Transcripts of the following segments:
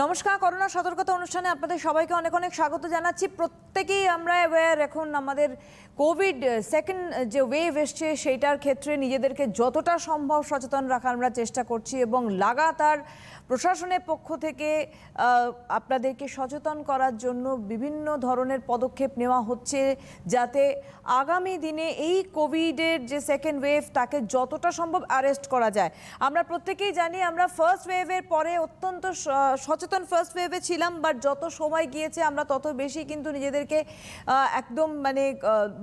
নমস্কার, করোনা সতর্কতা অনুষ্ঠানে আপনাদের সবাইকে অনেক অনেক স্বাগত জানাচ্ছি। প্রত্যেকেই আমরা অ্যাওয়্যার এখন আমাদের কোভিড সেকেন্ড যে ওয়েভ এসছে সেইটার ক্ষেত্রে নিজেদেরকে যতটা সম্ভব সচেতন রাখার আমরা চেষ্টা করছি এবং লাগাতার প্রশাসনের পক্ষ থেকে আপনাদেরকে সচেতন করার জন্য বিভিন্ন ধরনের পদক্ষেপ নেওয়া হচ্ছে যাতে আগামী দিনে এই কোভিডের যে সেকেন্ড ওয়েভ তাকে যতটা সম্ভব অ্যারেস্ট করা যায়। আমরা প্রত্যেকেই জানি আমরা ফার্স্ট ওয়েভের পরে অত্যন্ত সচেতন ফার্স্ট ওয়েভে ছিলাম, বাট যত সময় গিয়েছে আমরা তত বেশি কিন্তু নিজেদেরকে একদম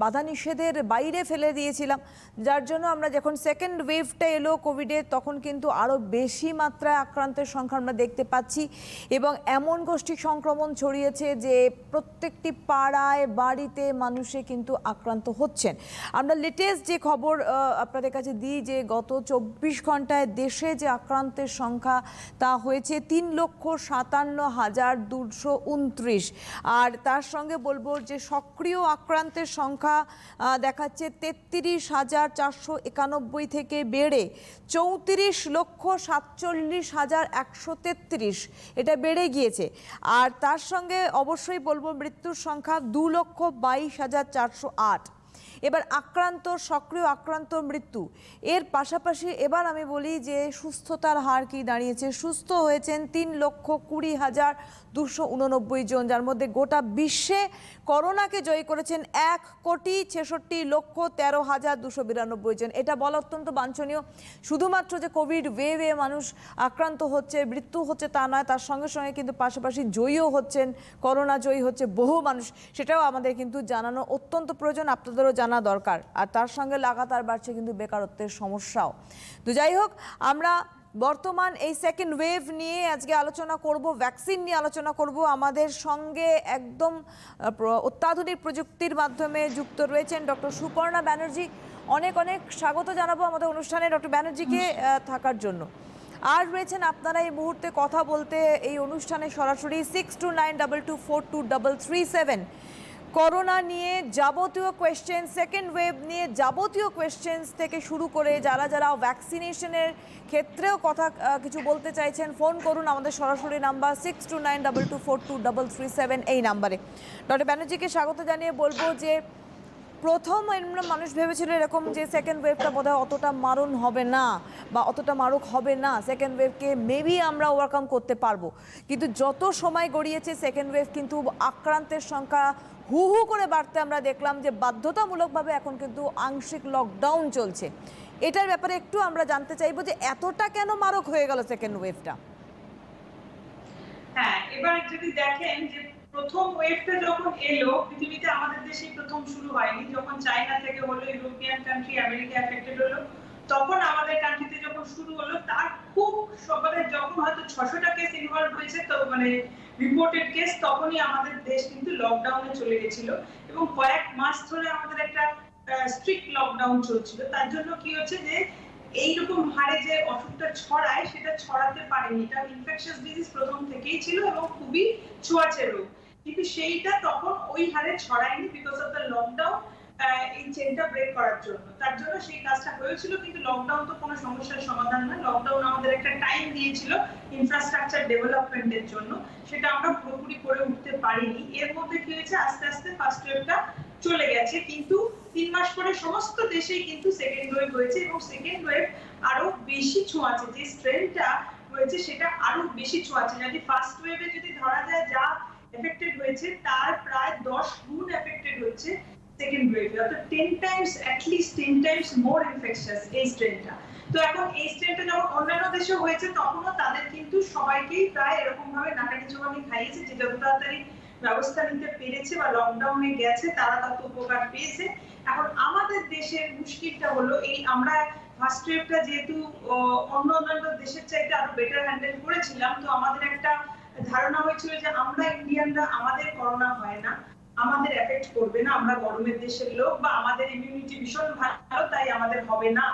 বাধা নিষেধের বাইরে ফেলে দিয়েছিলাম, যার জন্য আমরা যখন সেকেন্ড ওয়েভটা এলো কোভিডের তখন কিন্তু আরও বেশি মাত্রায় আক্রান্তের সংখ্যা আমরা দেখতে পাচ্ছি এবং এমন গোষ্ঠী সংক্রমণ ছড়িয়েছে যে প্রত্যেকটি পাড়ায় বাড়িতে মানুষে কিন্তু আক্রান্ত হচ্ছেন। আমরা লেটেস্ট যে খবর আপনাদের কাছে দিই যে গত 24 ঘন্টায় দেশে যে আক্রান্তের সংখ্যা তা হয়েছে 3,57,229, আর তার সঙ্গে বলবো যে সক্রিয় আক্রান্তের সংখ্যা দেখাচ্ছে 33,491 থেকে বেড়ে 34,47,133, এটা বেড়ে গিয়েছে। আর তার সঙ্গে অবশ্যই বলবো মৃত্যুর সংখ্যা 2,22,408। এবার আক্রান্ত, সক্রিয় আক্রান্ত, মৃত্যু এর পাশাপাশি এবার আমি বলি যে সুস্থতার হার কি দাঁড়িয়েছে। সুস্থ হয়েছেন 3,20,289 জন, যার মধ্যে গোটা বিশ্বে করোনাকে জয়ী করেছেন 1,66,13,292 জন। এটা বলা অত্যন্ত বাঞ্ছনীয়। শুধুমাত্র যে কোভিড ওয়েভে মানুষ আক্রান্ত হচ্ছে, মৃত্যু হচ্ছে তা নয়, তার সঙ্গে সঙ্গে কিন্তু পাশাপাশি জয়ীও হচ্ছেন, করোনা জয়ী হচ্ছে বহু মানুষ, সেটাও আমাদের কিন্তু জানানো অত্যন্ত প্রয়োজন, আপনাদেরও জানা দরকার। আর তার সঙ্গে লাগাতার বাড়ছে কিন্তু বেকারত্বের সমস্যাও। তো যাই হোক, আমরা বর্তমান এই সেকেন্ড ওয়েভ নিয়ে আজকে আলোচনা করব, ভ্যাকসিন নিয়ে আলোচনা করব। আমাদের সঙ্গে একদম অত্যাধুনিক প্রযুক্তির মাধ্যমে যুক্ত রয়েছেন ডক্টর সুপর্ণা ব্যানার্জি। অনেক অনেক স্বাগত জানাবো আমাদের অনুষ্ঠানে ডক্টর ব্যানার্জিকে থাকার জন্য। আর রয়েছেন আপনারা এই মুহূর্তে কথা বলতে এই অনুষ্ঠানে সরাসরি 6292242337। করোনা নিয়ে যাবতীয় কোয়েশ্চেন, সেকেন্ড ওয়েভ নিয়ে যাবতীয় কোয়েশ্চেন্স থেকে শুরু করে যারা যারা ভ্যাকসিনেশনের ক্ষেত্রেও কথা কিছু বলতে চাইছেন, ফোন করুন আমাদের সরাসরি নাম্বার 6292242337 এই নাম্বারে। ডক্টর ব্যানার্জিকে স্বাগত জানিয়ে বলবো যে প্রথম মানুষ ভেবেছিল এরকম যে সেকেন্ড ওয়েভটা বোধহয় অতটা মারণ হবে না বা অতটা মারক হবে না, সেকেন্ড ওয়েভকে মেবি আমরা ওভারকাম করতে পারবো। কিন্তু যত সময় গড়িয়েছে সেকেন্ড ওয়েভ কিন্তু আক্রান্তের সংখ্যা হু হু করে বাড়তে আমরা দেখলাম যে বাধ্যতামূলকভাবে এখন কিন্তু আংশিক লকডাউন চলছে। এটার ব্যাপারে একটু আমরা জানতে চাইবো যে এতটা কেন মারক হয়ে গেল সেকেন্ড ওয়েভটা। হ্যাঁ, এবার যদি দেখেন যে প্রথম ওয়েভটা যখন এলো পৃথিবীতে আমাদের দেশে প্রথম শুরু হয়নি, যখন চায়না থেকে হলো, ইউরোপিয়ান কান্ট্রি, আমেরিকা এফেক্টেড হলো, তখন আমাদের কান্ট্রিতে যখন শুরু হলো তার খুব সকালে যখন হয়তো 600টা কেস ইনভলভ হয়েছে, তো রিপোর্টেড কেস, তখনই আমাদের দেশ কিন্তু লকডাউনে চলে গেছিল এবং কয়েক মাস ধরে আমাদের একটা স্ট্রিক্ট লকডাউন চলছিল। তার জন্য কি হচ্ছে যে এইরকম হারে যে অসুখটা ছড়ায় সেটা ছড়াতে পারেনি। এটা ইনফেকশাস ডিজিজ প্রথম থেকেই ছিল এবং খুবই ছোঁয়াচে রোগ, কিন্তু সেইটা তখন ওই হারে ছড়ায়নি বিকজ অফ দ্য লকডাউন, এই চেনটা ব্রেক করার জন্য। তার জন্য সেই কাজটা হয়েছিল, কিন্তু লকডাউন তো কোনো সমস্যার সমাধান না। লকডাউন আমাদের একটা টাইম দিয়েছিল ইনফ্রাস্ট্রাকচার ডেভেলপমেন্টের জন্য, সেটা আমরা পুরোপুরি করে উঠতে পারিনি। এর মধ্যে কি হয়েছে, আস্তে আস্তে ফার্স্ট ওয়েভটা চলে গেছে, কিন্তু 3 মাস পরে সমস্ত দেশেই কিন্তু সেকেন্ড ওয়েভ হয়েছে এবং সেকেন্ড ওয়েভ আরো বেশি ছোঁয়াচে। যে স্ট্রেনটা হয়েছে সেটা আরো বেশি ছোঁয়াচে। যদি ফার্স্ট ওয়েভে যদি ধরা যায় যা এফেক্টেড হয়েছে তার প্রায় 10 গুণ এফেক্টেড হচ্ছে সেকেন্ড ওয়েভে, অর্থাৎ 10 Times, at least 10 times more infectious এই স্ট্রেনটা। তো এখন এই স্ট্রেনটা যখন অন্যান্য দেশে হয়েছে তখনও তাদের কিন্তু সবাইকেই প্রায় এরকম ভাবে নাকানি চোবানি খাইয়েছে, যে যত তাড়াতাড়ি ব্যবস্থা নিতে পেরেছে বা লকডাউনে গেছে তারা তত উপকার পেয়েছে। এখন আমাদের দেশের মুশকিলটা হলো এই আমরা ফার্স্ট ওয়েভটা যেহেতু অন্যান্য দেশের চাইতে আরো বেটার হ্যান্ডেল করেছিলাম, তো আমাদের একটা ধারণা হয়েছিল যে আমরা ইন্ডিয়ানরা, আমাদের করোনা হয় না, আমাদের এফেক্ট করবে না, আমরা গরমের দেশের লোক বা আমাদের ইমিউনিটি ভীষণ ভালো তাই আমাদের হবে না।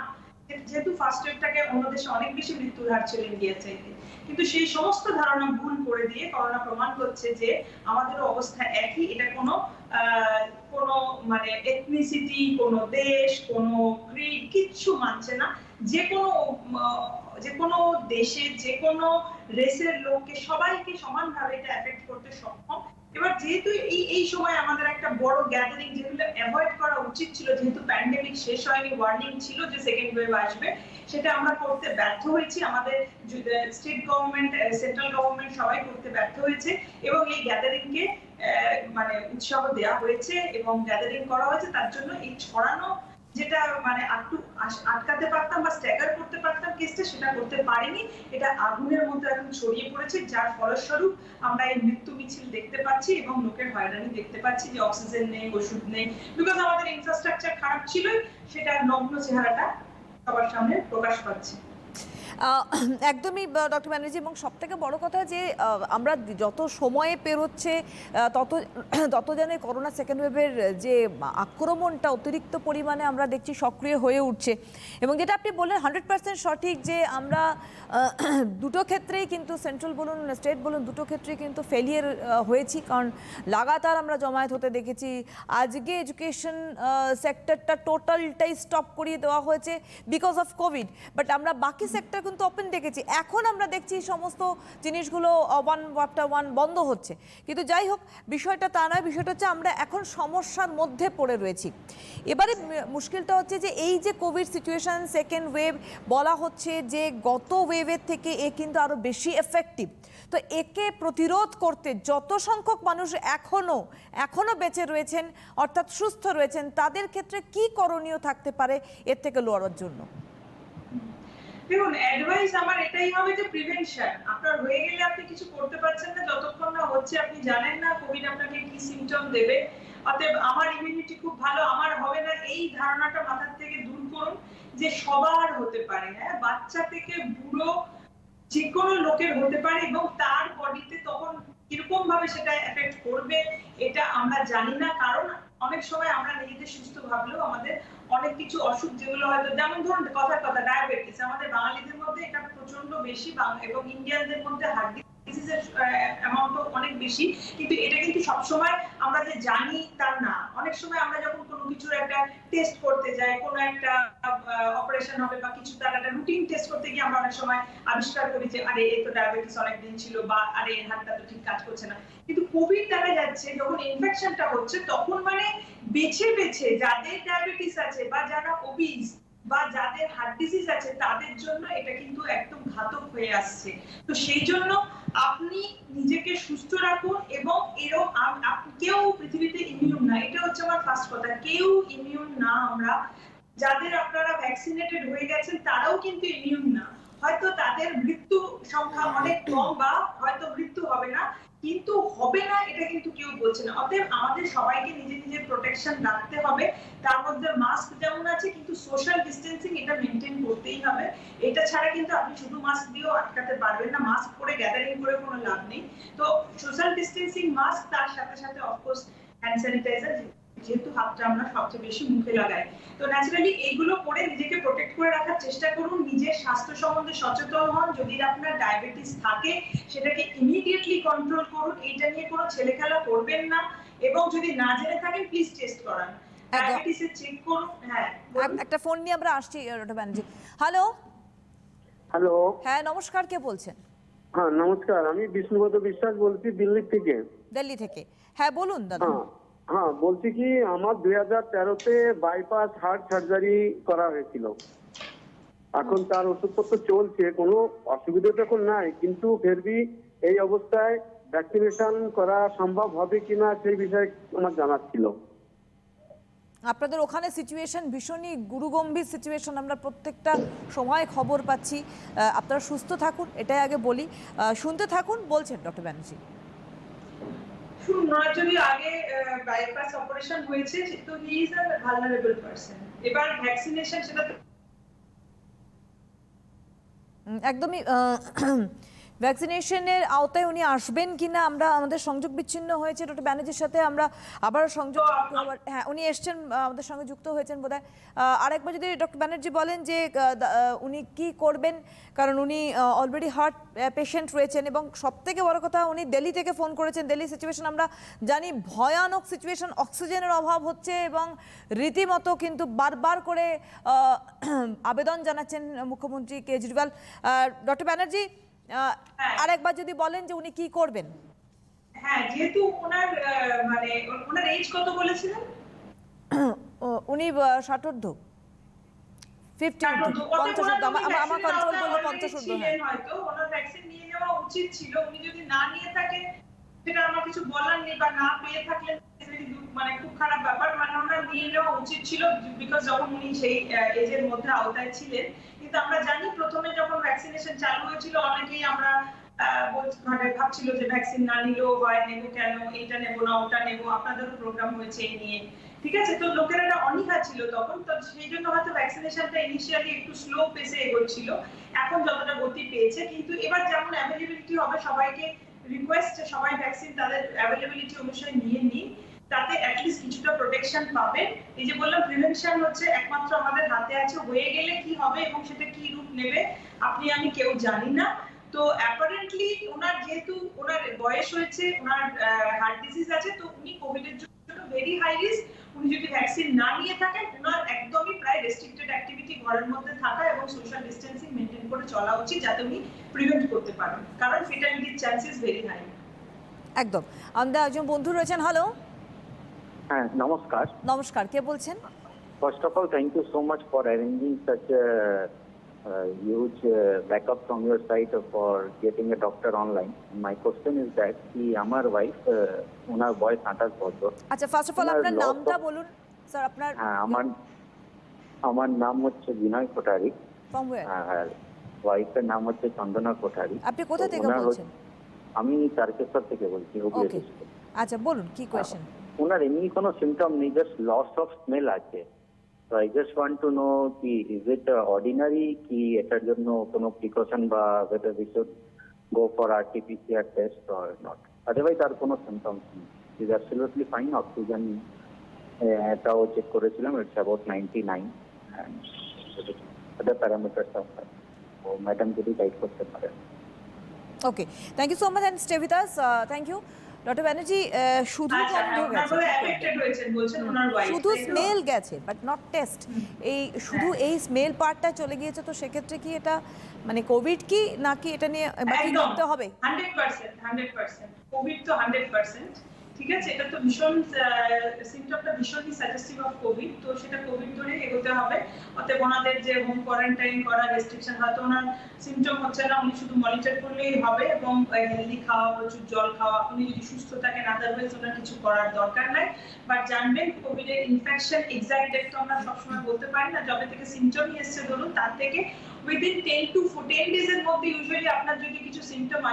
যেহেতু ফার্স্ট ওয়েভটাকে অন্য দেশে অনেক বেশি মৃত্যুর হার ছিল ইন্ডিয়া চাইতে, কিন্তু সেই সমস্ত ধারণা ভুল করে দিয়ে করোনা প্রমাণ করছে যে আমাদের অবস্থা একই, এটা কোনো কোনো মানে এথনিসিটি, কোনো দেশ, কোনো ক্রিড কিচ্ছু মানছে না। যে কোনো যে কোনো দেশে যে কোনো রেসের লোককে সবাইকে সমানভাবে এটা এফেক্ট করতে সক্ষম। এবার যেহেতু এই সময় আমাদের একটা বড় গ্যাদারিং যেগুলো অ্যাভয়েড করা উচিত ছিল, যেহেতু প্যান্ডেমিক শেষ হয়নি, ওয়ার্নিং ছিল যে সেকেন্ড ওয়েভ আসবে, সেটা আমরা করতে ব্যর্থ হয়েছি। আমাদের স্টেট গভর্নমেন্ট, সেন্ট্রাল গভর্নমেন্ট সবাই করতে ব্যর্থ হয়েছে এবং এই গ্যাদারিংকে মানে উৎসাহ দেওয়া হয়েছে এবং গ্যাদারিং করা হয়েছে। তার জন্য এই ছড়ানো যেটা মানে একটু আটকাতে পারতাম বা স্ট্যাগার করতে পারতাম কেসটা, সেটা করতে পারিনি। এটা আগুনের মতো এখন ছড়িয়ে পড়েছে, যার ফলস্বরূপ আমরা এই মৃত্যু মিছিল দেখতে পাচ্ছি এবং লোকের হয়রানি দেখতে পাচ্ছি যে অক্সিজেন নেই, ওষুধ নেই, বিকজ আমাদের ইনফ্রাস্ট্রাকচার খারাপ ছিলই, সেটা নগ্ন চেহারাটা সবার সামনে প্রকাশ পাচ্ছে। একদমই ডক্টর ব্যানার্জি, এবং সব থেকে বড় কথা যে আমরা যত সময়ে পেরোচ্ছে তত যেন করোনা সেকেন্ড ওয়েভের যে আক্রমণটা অতিরিক্ত পরিমাণে আমরা দেখছি সক্রিয় হয়ে উঠছে। এবং যেটা আপনি বললেন 100% সঠিক যে আমরা দুটো ক্ষেত্রেই কিন্তু সেন্ট্রাল বলুন স্টেট বলুন দুটো ক্ষেত্রেই কিন্তু ফেলিয়ার হয়েছি, কারণ লাগাতার আমরা জমায়েত হতে দেখেছি। আজকে এডুকেশন সেক্টরটা টোটালটাই স্টপ করিয়ে দেওয়া হয়েছে বিকজ অফ কোভিড, বাট আমরা বাকি সেক্টর কিন্তু ওপেন দেখেছি। এখন আমরা দেখছি সমস্ত জিনিসগুলো ওয়ান আফটার ওয়ান বন্ধ হচ্ছে, কিন্তু যাই হোক বিষয়টা তা নয়। বিষয়টা হচ্ছে আমরা এখন সমস্যার মধ্যে পড়ে রয়েছি। এবারে মুশকিলটা হচ্ছে যে এই যে কোভিড সিচুয়েশন সেকেন্ড ওয়েভ বলা হচ্ছে যে গত ওয়েভের থেকে এ কিন্তু আরো বেশি এফেক্টিভ। তো একে প্রতিরোধ করতে যত সংখ্যক মানুষ এখনো বেঁচে রয়েছেন অর্থাৎ সুস্থ রয়েছেন, তাদের ক্ষেত্রে কি করণীয় থাকতে পারে এর থেকে লড়ার জন্য? দেখুন, অ্যাডভাইস আমার এটাই হবে যে প্রিভেনশন। আপনার হয়ে গেলে আপনি কিছু করতে পারছেন না, যতক্ষণ না হচ্ছে আপনি জানেন না কোভিড আপনাকে কি সিম্পটম দেবে। অতএব আমার ইমিউনিটি খুব ভালো, আমার হবে না, এই ধারণাটা মাথার থেকে দূর করুন যে সবার হতে পারে। হ্যাঁ, বাচ্চা থেকে বুড়ো যে কোনো লোকের হতে পারে এবং তার বডিতে তখন কিরকম ভাবে সেটা এফেক্ট করবে এটা আমরা জানি না। কারণ অনেক সময় আমরা নিজেদের সুস্থ ভাবলেও আমাদের অনেক কিছু অসুখ যেগুলো হয়তো, যেমন ধরুন কথার কথা ডায়াবেটিস, আমাদের বাঙালিদের মধ্যে এটা প্রচন্ড বেশি এবং ইন্ডিয়ানদের মধ্যে হার্ট ডিজিজের অ্যামাউন্টও অনেক বেশি, কিন্তু এটা কিন্তু সবসময় আমরা যে জানি তা না। অনেক সময় আমরা যখন কোনো কিছুর একটা টেস্ট করতে যাই, কোনো একটা অপারেশন হবে বা কিছু, তার একটা রুটিন টেস্ট করতে গিয়ে আমরা অনেক সময় আবিষ্কার করি যে আরে এই তো ডায়াবেটিস অনেক দিন ছিল, বা আরে এর হার্টটা তো ঠিক কাজ করছে না। কিন্তু কোভিড দেখা যাচ্ছে যখন ইনফেকশনটা হচ্ছে তখন মানে বেছে বেছে যাদের ডায়াবেটিস আছে বা যারা ওবিস বা যাদের হার্ট ডিজিজ আছে তাদের জন্য এটা কিন্তু একদম ঘাতক হয়ে আসছে। তো সেই জন্য আপনি নিজেকে সুস্থ রাখুন এবং এরকম কেউ পৃথিবীতে ইমিউন না, এটা হচ্ছে আমার ফার্স্ট কথা। কেউ ইমিউন না। আমরা যাদের আপনারা ভ্যাকসিনেটেড হয়ে গেছেন তারাও কিন্তু ইমিউন না। হয়তো তাদের মৃত্যু সংখ্যা অনেক কম বা হয়তো মৃত্যু হবে না, কিন্তু হবে না এটা কিন্তু কেউ বলছে না। অতএব আমাদের সবাইকে নিজের প্রোটেকশন রাখতে হবে। তার মধ্যে মাস্ক যেমন আছে, কিন্তু সোশ্যাল ডিস্টেন্সিং এটা মেনটেন করতেই হবে। এটা ছাড়া কিন্তু আপনি শুধু মাস্ক দিয়েও আটকাতে পারবেন না, মাস্ক পরে গ্যাদারিং করে কোনো লাভ নেই। তো সোশ্যাল ডিস্টেন্সিং, মাস্ক, তার সাথে সাথে অফকোর্স হ্যান্ড স্যানিটাইজার, যেহেতু হাতটা আমরা সবচেয়ে বেশি মুখে লাগাই। তো ন্যাচারালি এইগুলো করে নিজেকে প্রোটেক্ট করে রাখার চেষ্টা করুন। নিজের স্বাস্থ্য সম্বন্ধে সচেতন হন। যদি আপনার ডায়াবেটিস থাকে সেটাকে ইমিডিয়েটলি কন্ট্রোল করুন। এটা নিয়ে কোনো ছেলেখেলা করবেন না এবং যদি না জেনে থাকেন প্লিজ টেস্ট করান, ডায়াবেটিসের চেক করুন। হ্যাঁ, একটা ফোন নিয়ে আমরা আসছি ডক্টর ব্যানার্জি। হ্যালো। হ্যালো। হ্যাঁ নমস্কার, কে বলছেন? হ্যাঁ নমস্কার, আমি বিষ্ণুপদ বিশ্বাস বলছি দিল্লি থেকে। দিল্লি থেকে, হ্যাঁ বলুন দাদা। হ্যাঁ বলছি কি, আমার 2013-তে বাইপাস হার্ট সার্জারি করা হয়েছিল। এখন তার ওষুধপত্র চলছে, কোনো অসুবিধা তো এখন নাই, কিন্তু ফেরবি এই অবস্থায় ভ্যাকসিনেশন করা সম্ভব হবে কিনা সেই বিষয়ে আমার জানার ছিল। আপনাদের ওখানে সিচুয়েশন ভীষণই গুরুগম্ভীর সিচুয়েশন, আমরা প্রত্যেকটা সময় খবর পাচ্ছি। আপনারা সুস্থ থাকুন, এটাই আগে বলি। শুনতে থাকুন, বলছেন ডক্টর ব্যানার্জি। যদি আগে বাইপাস অপারেশন হয়েছে তো he is a vulnerable person. এবার ভ্যাকসিনেশন সেটা একদমই ভ্যাকসিনেশনের আওতায় উনি আসবেন কিনা, আমরা আমাদের সংযোগ বিচ্ছিন্ন হয়েছে ডক্টর ব্যানার্জির সাথে, আমরা আবার সংযোগ হ্যাঁ উনি এসছেন, আমাদের সঙ্গে যুক্ত হয়েছেন বোধহয়। আরেকবার যদি ডক্টর ব্যানার্জি বলেন যে উনি কি করবেন, কারণ উনি অলরেডি হার্ট পেশেন্ট রয়েছেন এবং সবথেকে বড় কথা উনি দিল্লি থেকে ফোন করেছেন। দিল্লি সিচুয়েশন আমরা জানি, ভয়ানক সিচুয়েশন, অক্সিজেনের অভাব হচ্ছে এবং রীতিমতো কিন্তু বারবার করে আবেদন জানাচ্ছেন মুখ্যমন্ত্রী কেজরিওয়াল। ডক্টর ব্যানার্জি আরেকবার যদি বলেন যে উনি কি করবেন। হ্যাঁ, যেহেতু ওনার মানে ওনার এজ কত বলেছিলেন? উনি 60 আমার কন্ট্রোল বললো 50 হ্যাঁ। হয়তো ওনার ভ্যাকসিন নিয়ে নেওয়া উচিত ছিল। উনি যদি না নিয়ে থাকেন সেটা আমার কিছু বলার নেই, বা না পেয়ে থাকলে মানে খুব খারাপ ব্যাপার, মানে ওনার নিয়ে নেওয়া উচিত ছিল, বিকজ যখন উনি সেই এজের মধ্যে আওতায় ছিলেন। কিন্তু আমরা জানি প্রথমে যখন ভ্যাকসিনেশন চালু হয়েছিল অনেকেই আমরা মানে ভাবছিল যে ভ্যাকসিন না নিলেও হয়, নেবো কেন, এইটা নেবো না ওটা নেবো, আপনাদেরও প্রোগ্রাম হয়েছে এই নিয়ে, ঠিক আছে। তো লোকের একটা অনীহা ছিল তখন, তো সেই জন্য হয়তো ভ্যাকসিনেশনটা ইনিশিয়ালি একটু স্লো পেসে এগোচ্ছিল, এখন যতটা গতি পেয়েছে। কিন্তু এবার যেমন অ্যাভেলেবিলিটি হবে, সবাইকে রিকোয়েস্ট সবাই ভ্যাকসিন তাদের অ্যাভেলেবিলিটি অনুসারে নিয়ে নিন, তাতে অ্যাটলিস্ট কিছুটা প্রোটেকশন পাবেন। এই যে বললাম প্রিভেনশন হচ্ছে একমাত্র আমাদের হাতে আছে, হয়ে গেলে কি হবে এবং সেটা কি রূপ নেবে আপনি আমি কেউ জানি না। তো অ্যাপারেন্টলি ওনার যেহেতু ওনার বয়স হয়েছে, ওনার হার্ট ডিজিজ আছে, তো উনি কোভিড এর জন্য ভেরি হাই রিস্ক। উনি যদি ভ্যাকসিন না নিয়ে থাকেন ওনার একদমই প্রায় রেস্ট্রিক্টেড অ্যাক্টিভিটি ঘরের মধ্যে থাকা এবং সোশ্যাল ডিস্টেন্সিং মেইনটেইন করে চলা উচিত, যাতে উনি প্রিভেন্ট করতে পারেন, কারণ ফেটালিটির চান্সেস ভেরি হাই। একদম। আমাদের একজন বন্ধু রয়েছেন। হ্যালো, হ্যাঁ নমস্কার। নমস্কার, কে বলছেন? First of all, thank you so much for arranging such a huge backup from your side for getting a doctor online. My question is that আমার ওয়াইফ ওনার বয়স 28 বছর। আচ্ছা, ফার্স্ট অফ অল আপনার নামটা বলুন স্যার। আপনার হ্যাঁ, আমার নাম হচ্ছে বিনয় কোঠারি, ফ্রম ওয়্যার? আর ওয়াইফের নাম হচ্ছে চন্দনা কোঠারি। আপনি কোথা থেকে বলছেন? আমি তারকেশ্বর থেকে বলছি, হুগলি ডিস্ট্রিক্ট। আচ্ছা বলুন, কি কোয়েশ্চেন? ওনার এমনি কোনো সিমটম নেই, জাস্ট লস অফ স্মেল আছে। So I just want to know কি is it ordinary কি এটার জন্য কোনো প্রিকশন বা whether we should go for RT-PCR test or not. Otherwise আর কোনো symptoms নেই। Is absolutely fine. Oxygen এটাও চেক করেছিলাম, it's about 99 and other parameters are fine. তো ম্যাডাম যদি গাইড করতে পারেন। Okay, thank you so much and stay with us. Thank you doctor Banerjee. শুধু গন্ধ গেছে, শুধু স্মেল গেছে, বাট নট টেস্ট। এই শুধু এই স্মেল পার্টটা চলে গিয়েছে, তো সেক্ষেত্রে কি এটা মানে কোভিড কি নাকি এটা নিয়ে বাকি করতে হবে? 100% কোভিড তো 100%, ঠিক আছে। এটা তো ভীষণ সিমটমটা ভীষণই সাজেস্টিভ অফ কোভিড, তো সেটা কোভিড ধরে এগোতে হবে। অতএব ওনাদের যে হোম কোয়ারেন্টাইন করা, রেস্ট্রিকশন, হয়তো ওনার সিমটম হচ্ছে না, উনি শুধু মনিটর করলেই হবে এবং হেলদি খাওয়া, প্রচুর জল খাওয়া, উনি যদি সুস্থ থাকেন আদারওয়াইজ ওনার কিছু করার দরকার নাই। বাট জানবেন কোভিড এর ইনফেকশন এক্সাক্ট ডেট তো আমরা সবসময় বলতে পারি না, যবে থেকে সিমটমই এসছে ধরুন তার থেকে উইদিন 10 to 10 ডেজ এর মধ্যে ইউজুয়ালি আপনার যদি কিছু সিমটম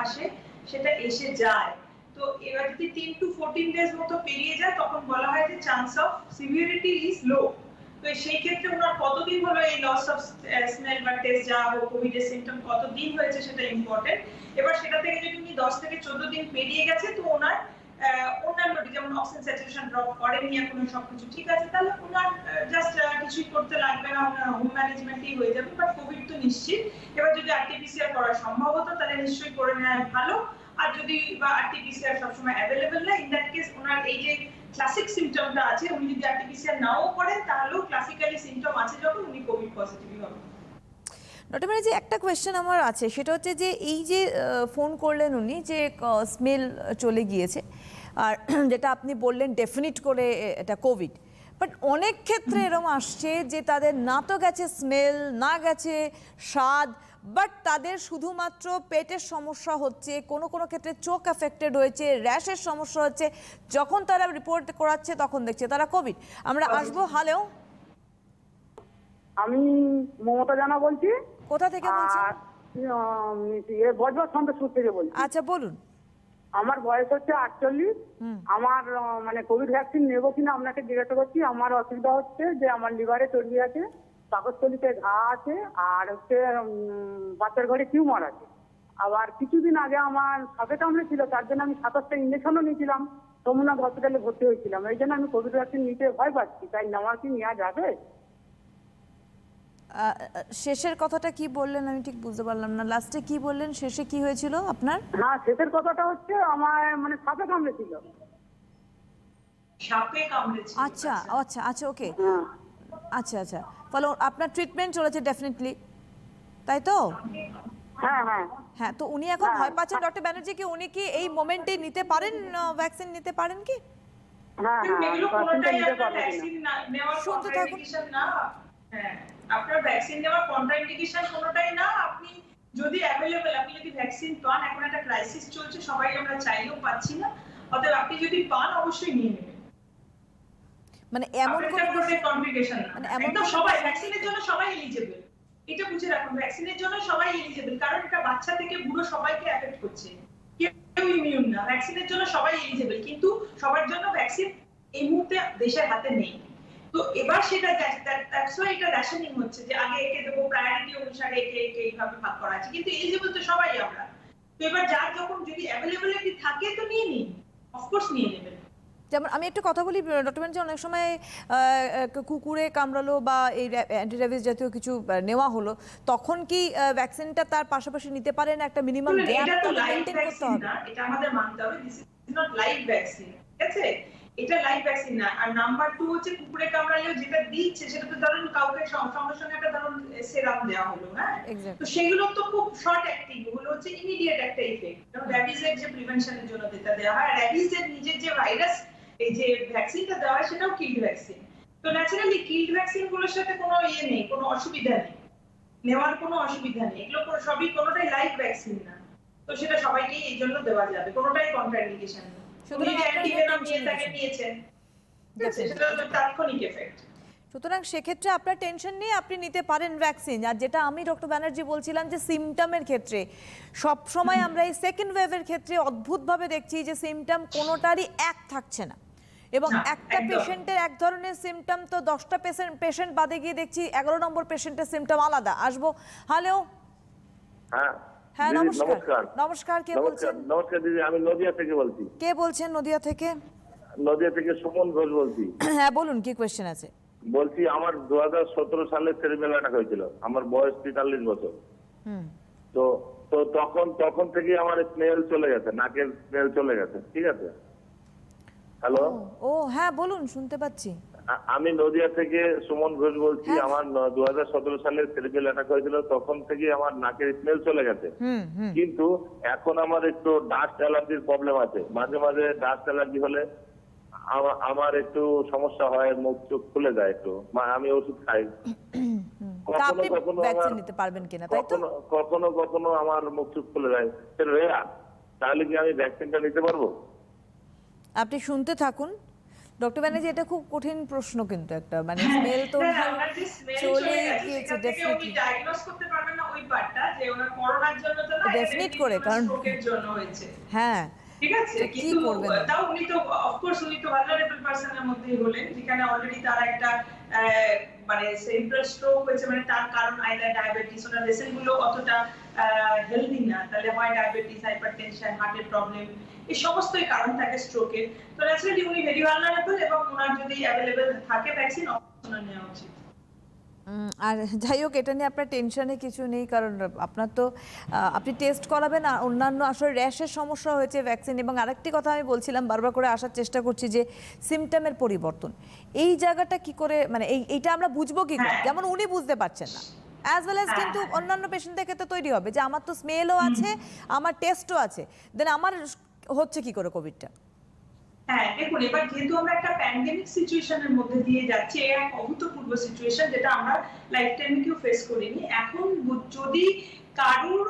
আসে সেটা এসে যায়। তো এবার যদি 10 to 14 ডেজ মতো পেরিয়ে যায় তখন বলা হয় যে chance of severity is low. তো সেই ক্ষেত্রে ওনার কতদিন হলো এই লস অফ স্মেল বা টেস্ট যা হোক কোভিড এর সিমটম কতদিন হয়েছে সেটা ইম্পর্টেন্ট। এবার সেটা থেকে যদি উনি 10 থেকে 14 দিন পেরিয়ে গেছে, তো ওনার অন্যান্য যেমন অক্সিজেন স্যাচুরেশন ড্রপ করেনি এখনো, সবকিছু ঠিক আছে, তাহলে ওনার জাস্ট কিছুই করতে লাগবে না, ওনার হোম ম্যানেজমেন্টই হয়ে যাবে। বাট কোভিড তো নিশ্চিত। এবার যদি আরটি-পিসিআর করা সম্ভব হতো তাহলে নিশ্চয়ই করে নেওয়া ভালো। আর যদি বা আরটি-পিসিআর সবসময় অ্যাভেলেবল না, ইন দ্যাট কেস ওনার এই যে ক্লাসিক সিমটমটা আছে, উনি যদি আরটি-পিসিআর নাও করেন তাহলেও ক্লাসিক্যালি সিমটম আছে যখন উনি কোভিড পজিটিভই হবে। ডক্টর ব্যানার্জি, একটা কোয়েশ্চেন আমার আছে, সেটা হচ্ছে যে এই যে ফোন করলেন উনি যে স্মেল চলে গিয়েছে, আর যেটা আপনি বললেন ডেফিনিট করে এটা কোভিড, বাট অনেক ক্ষেত্রে এরকম আসছে যে তাদের না তো গেছে স্মেল, না গেছে স্বাদ, বাট তাদের শুধুমাত্র পেটের সমস্যা হচ্ছে, কোনো কোনো ক্ষেত্রে চোখ অ্যাফেক্টেড হয়েছে, র্যাশের সমস্যা হচ্ছে। যখন তারা রিপোর্ট করাচ্ছে তখন দেখছে তারা কোভিড। আমরা আসবো। হ্যালো, আমি মমতা জানা বলছি। কোথা থেকে বলছেন? বজবজ সন্তোষপুর থেকে বলছি। আচ্ছা বলুন। আমার বয়স হচ্ছে 48। আমার মানে কোভিড ভ্যাকসিন নেবো কিনা আপনাকে জিজ্ঞাসা করছি। আমার অসুবিধা হচ্ছে যে আমার লিভারে চর্বি আছে, পাকস্থলীতে ঘা আছে, আর হচ্ছে বাচ্চার ঘরে টিউমার আছে। আবার কিছুদিন আগে আমার সাপে কামড়ে ছিল, তার জন্য আমি 27টা ইঞ্জেকশনও নিয়েছিলাম, সোমনাথ হসপিটালে ভর্তি হয়েছিলাম। এই জন্য আমি কোভিড ভ্যাকসিন নিতে ভয় পাচ্ছি, তাই নেওয়া কি নেওয়া যাবে? শেষের কথাটা কি বললেন আমি ঠিক বুঝতে পারলাম না, লাস্টে কি বললেন, শেষে কি হয়েছিল আপনার? হ্যাঁ, শেষের কথাটা হচ্ছে আমার মানে সাপে কামড়ে ছিল। সাপে কামড়েছে? আচ্ছা আচ্ছা আচ্ছা, ওকে, হ্যাঁ আচ্ছা আচ্ছা, ফলে আপনার ট্রিটমেন্ট চলেছে ডেফিনেটলি, তাই তো? হ্যাঁ হ্যাঁ হ্যাঁ, তো উনি এখন ভয় পাচ্ছেন ডক্টর ব্যানার্জি, কি উনি কি এই মোমেন্টে নিতে পারেন, ভ্যাকসিন নিতে পারেন কি? হ্যাঁ এগুলো হ্যাঁ কোনোটাই নিতে আপনার পারবো কিনা? ভ্যাকসিন নেওয়ার শুনতে থাকুন। কন্ট্রাইন্ডিকেশন না। হ্যাঁ, আপনার ভ্যাকসিন নেওয়ার কন্ট্রাইন্ডিকেশন কোনোটাই না। আপনি যদি অ্যাভেলেবল, আপনি যদি ভ্যাকসিন পান, এখন একটা ক্রাইসিস চলছে, সবাই আমরা চাইলেও পাচ্ছি না, অতএব আপনি যদি পান অবশ্যই নিয়ে নেবেন। মানে এমন আপনার কোনো কোনো কনফিগারেশন না, মানে এমন একদম কোনো সবাই বিষয় ভ্যাকসিনের জন্য সবাই এলিজিবল। এটা বুঝে রাখুন, ভ্যাকসিনের জন্য সবাই এলিজিবল, কারণ এটা বাচ্চা থেকে বুড়ো সবাইকে এফেক্ট করছে, কেউ ইমিউন না। ভ্যাকসিনের জন্য সবাই এলিজিবল, কিন্তু সবার জন্য ভ্যাকসিন এই মুহূর্তে দেশের হাতে নেই। তো এবার সেটা দ্যাটস ওয়াই এটা রেশনিং হচ্ছে, যে আগে একে দেবো, প্রায়োরিটি অনুসারে একে একে এইভাবে ভাগ করা আছে, কিন্তু এলিজিবল তো সবাই আমরা। তো এবার যার যখন যদি অ্যাভেলেবিলিটি থাকে তো নিয়ে নিন, অফকোর্স নিয়ে নেবেন। যেমন আমি একটু কথা বলি ডক্টর ব্যানার্জি, অনেক সময় কুকুরে কামড়ালো বা এই অ্যান্টি রেবিস জাতীয় কিছু নেওয়া হলো, তখন কি ভ্যাকসিনটা তার পাশাপাশি নিতে পারেন? একটা মিনিমাম গ্যাপ এটা তো তো লাইভ মেইনটেইন করতে ভ্যাকসিন হবে। না, এটা আমাদের মানতে হবে, this is not live vaccine, ঠিক আছে? এটা লাইভ ভ্যাকসিন না। আর নাম্বার 2 হচ্ছে, কুকুরে কামড়ালেও যেটা দিচ্ছে সেটা তো ধরুন কাউকে সঙ্গে সঙ্গে একটা ধরুন সেরাম দেওয়া হলো, হ্যাঁ, Exactly. তো সেগুলো তো খুব শর্ট অ্যাক্টিং, ওগুলো হচ্ছে ইমিডিয়েট একটা ইফেক্ট। কারণ র্যাবিজের যে প্রিভেনশনের জন্য যেটা দেওয়া হয়, র্যাবিজের নিজের যে ভাইরাস, এই যে ভ্যাকসিনটা দেওয়া হয় সেটাও কিল্ড ভ্যাকসিন। তো ন্যাচারালি কিল্ড ভ্যাকসিন গুলোর সাথে কোনো ইয়ে নেই, কোনো অসুবিধা নেই, নেওয়ার কোনো অসুবিধা নেই। এগুলো সবই কোনোটাই লাইভ ভ্যাকসিন না, তো সেটা সবাইকেই এই জন্য দেওয়া যাবে, কোনোটাই কন্ট্রাইন্ডিকেশন নেই। সুতরাং উনি যে আপনার অ্যান্টিভেনম কোনো নিয়ে tension তাকে নেই। নিয়েছেন, ঠিক আছে, সেটা তো তাৎক্ষণিক এফেক্ট। সুতরাং সেক্ষেত্রে আপনার টেনশন নিয়ে আপনি নিতে পারেন ভ্যাকসিন। আর যেটা আমি ডক্টর ব্যানার্জি বলছিলাম যে সিমটমের ক্ষেত্রে সব সময় আমরা এই সেকেন্ড ওয়েভের ক্ষেত্রে অদ্ভুতভাবে দেখছি যে সিমটম কোনোটারই এক থাকছে না, এবং না, একটা একদম। পেশেন্টের এক ধরনের সিমটম তো 10টা পেশেন্ট বাদে গিয়ে দেখছি 11 নম্বর পেশেন্টের সিমটম আলাদা। আসবো, হ্যালো, হ্যাঁ হ্যাঁ দিদি, নমস্কার। নমস্কার, কে বলছেন? নমস্কার দিদি, আমি নদিয়া থেকে বলছি। কে বলছেন নদিয়া থেকে? নদিয়া থেকে সুমন ঘোষ বলছি। হ্যাঁ বলুন, কি কোয়েশ্চেন আছে? বলছি আমার 2017 সালে সেরিব্রাল অ্যাটাক হয়েছিল, আমার বয়স 43 বছর। হুম, তো তো তখন থেকে আমার স্মেল চলে গেছে, নাকের স্মেল চলে গেছে, ঠিক আছে? হ্যালো, ও হ্যাঁ বলুন, শুনতে পাচ্ছি। আমি নদিয়া থেকে সুমন ঘোষ বলছি। হ্যাঁ। আমার 2017 সালে সেরিব্রাল অ্যাটাক হয়েছিল, তখন থেকে আমার নাকের স্মেল চলে গেছে। হুম হুম, কিন্তু এখন আমার একটু ডাস্ট অ্যালার্জির প্রবলেম আছে, মাঝে মাঝে ডাস্ট অ্যালার্জি হলে আমার একটু সমস্যা হয়, মুখ চোখ খুলে যায় একটু, আমি ওষুধ খাই। তা আপনি কখনো কখনো ভ্যাকসিন আমার নিতে পারবেন কিনা, তাই তো? কখনো আমার মুখ চোখ খুলে যায়, সেটা রেয়ার। তাহলে কি আমি ভ্যাকসিনটা নিতে পারবো? আপনি শুনতে থাকুন ডক্টর ব্যানার্জি, এটা খুব কঠিন প্রশ্ন কিন্তু একটা, মানে হ্যাঁ, স্মেল তো ওনার যে smell চলে গেছে, গিয়েছে সেখান থেকে উনি ডেফিনেটলি। diagnose করতে পারবেন না ওই পার্টটা, যে ওনার করোনার জন্য তো না, Definite করে, কারণ- স্ট্রোকের জন্য হয়েছে, হ্যাঁ, ঠিক আছে? তো কি কিন্তু করবেন? তাও উনি তো অফকোর্স উনি তো ভালনারেবল পারসনের মধ্যেই হলেন, যেখানে অলরেডি তার একটা মানে সেরিব্রাল স্ট্রোক হয়েছে, মানে তার কারণ আইদার ডায়াবেটিস, ওনার রেসেল গুলো অতটা হেলদি না, তাহলে হয় ডায়াবেটিস, হাইপারটেনশন, হার্টের প্রবলেম, এই সমস্তই কারণ থাকে স্ট্রোকের। তো ন্যাচারালি উনি ভেরি ভালনারেবল, এবং ওনার যদি অ্যাভেলেবল থাকে ভ্যাকসিন, অবশ্যই নেওয়া উচিত। আর যাই হোক, এটা নিয়ে আপনার টেনশনে কিছু নেই, কারণ আপনার তো আপনি টেস্ট করাবেন। আর অন্যান্য আসলে র্যাশের সমস্যা হয়েছে ভ্যাকসিন। এবং আরেকটি কথা আমি বলছিলাম, বারবার করে আসার চেষ্টা করছি, যে সিমটমের পরিবর্তন, এই জায়গাটা কি করে, মানে এইটা আমরা বুঝবো কি করে? হ্যাঁ। যেমন উনি বুঝতে পারছেন না, অ্যাজ ওয়েল অ্যাজ কিন্তু অন্যান্য পেশেন্টদের ক্ষেত্রে তৈরি হবে যে আমার তো স্মেলও আছে, আমার টেস্টও আছে, দেন আমার হচ্ছে কি করে কোভিডটা? হ্যাঁ, দেখুন, এবার যেহেতু আমরা একটা প্যান্ডেমিক সিচুয়েশনের মধ্যে দিয়ে যাচ্ছি, এক অভূতপূর্ব সিচুয়েশন, যেটা আমরা লাইফ টাইমে কেউ ফেস করিনি। এখন যদি কারোর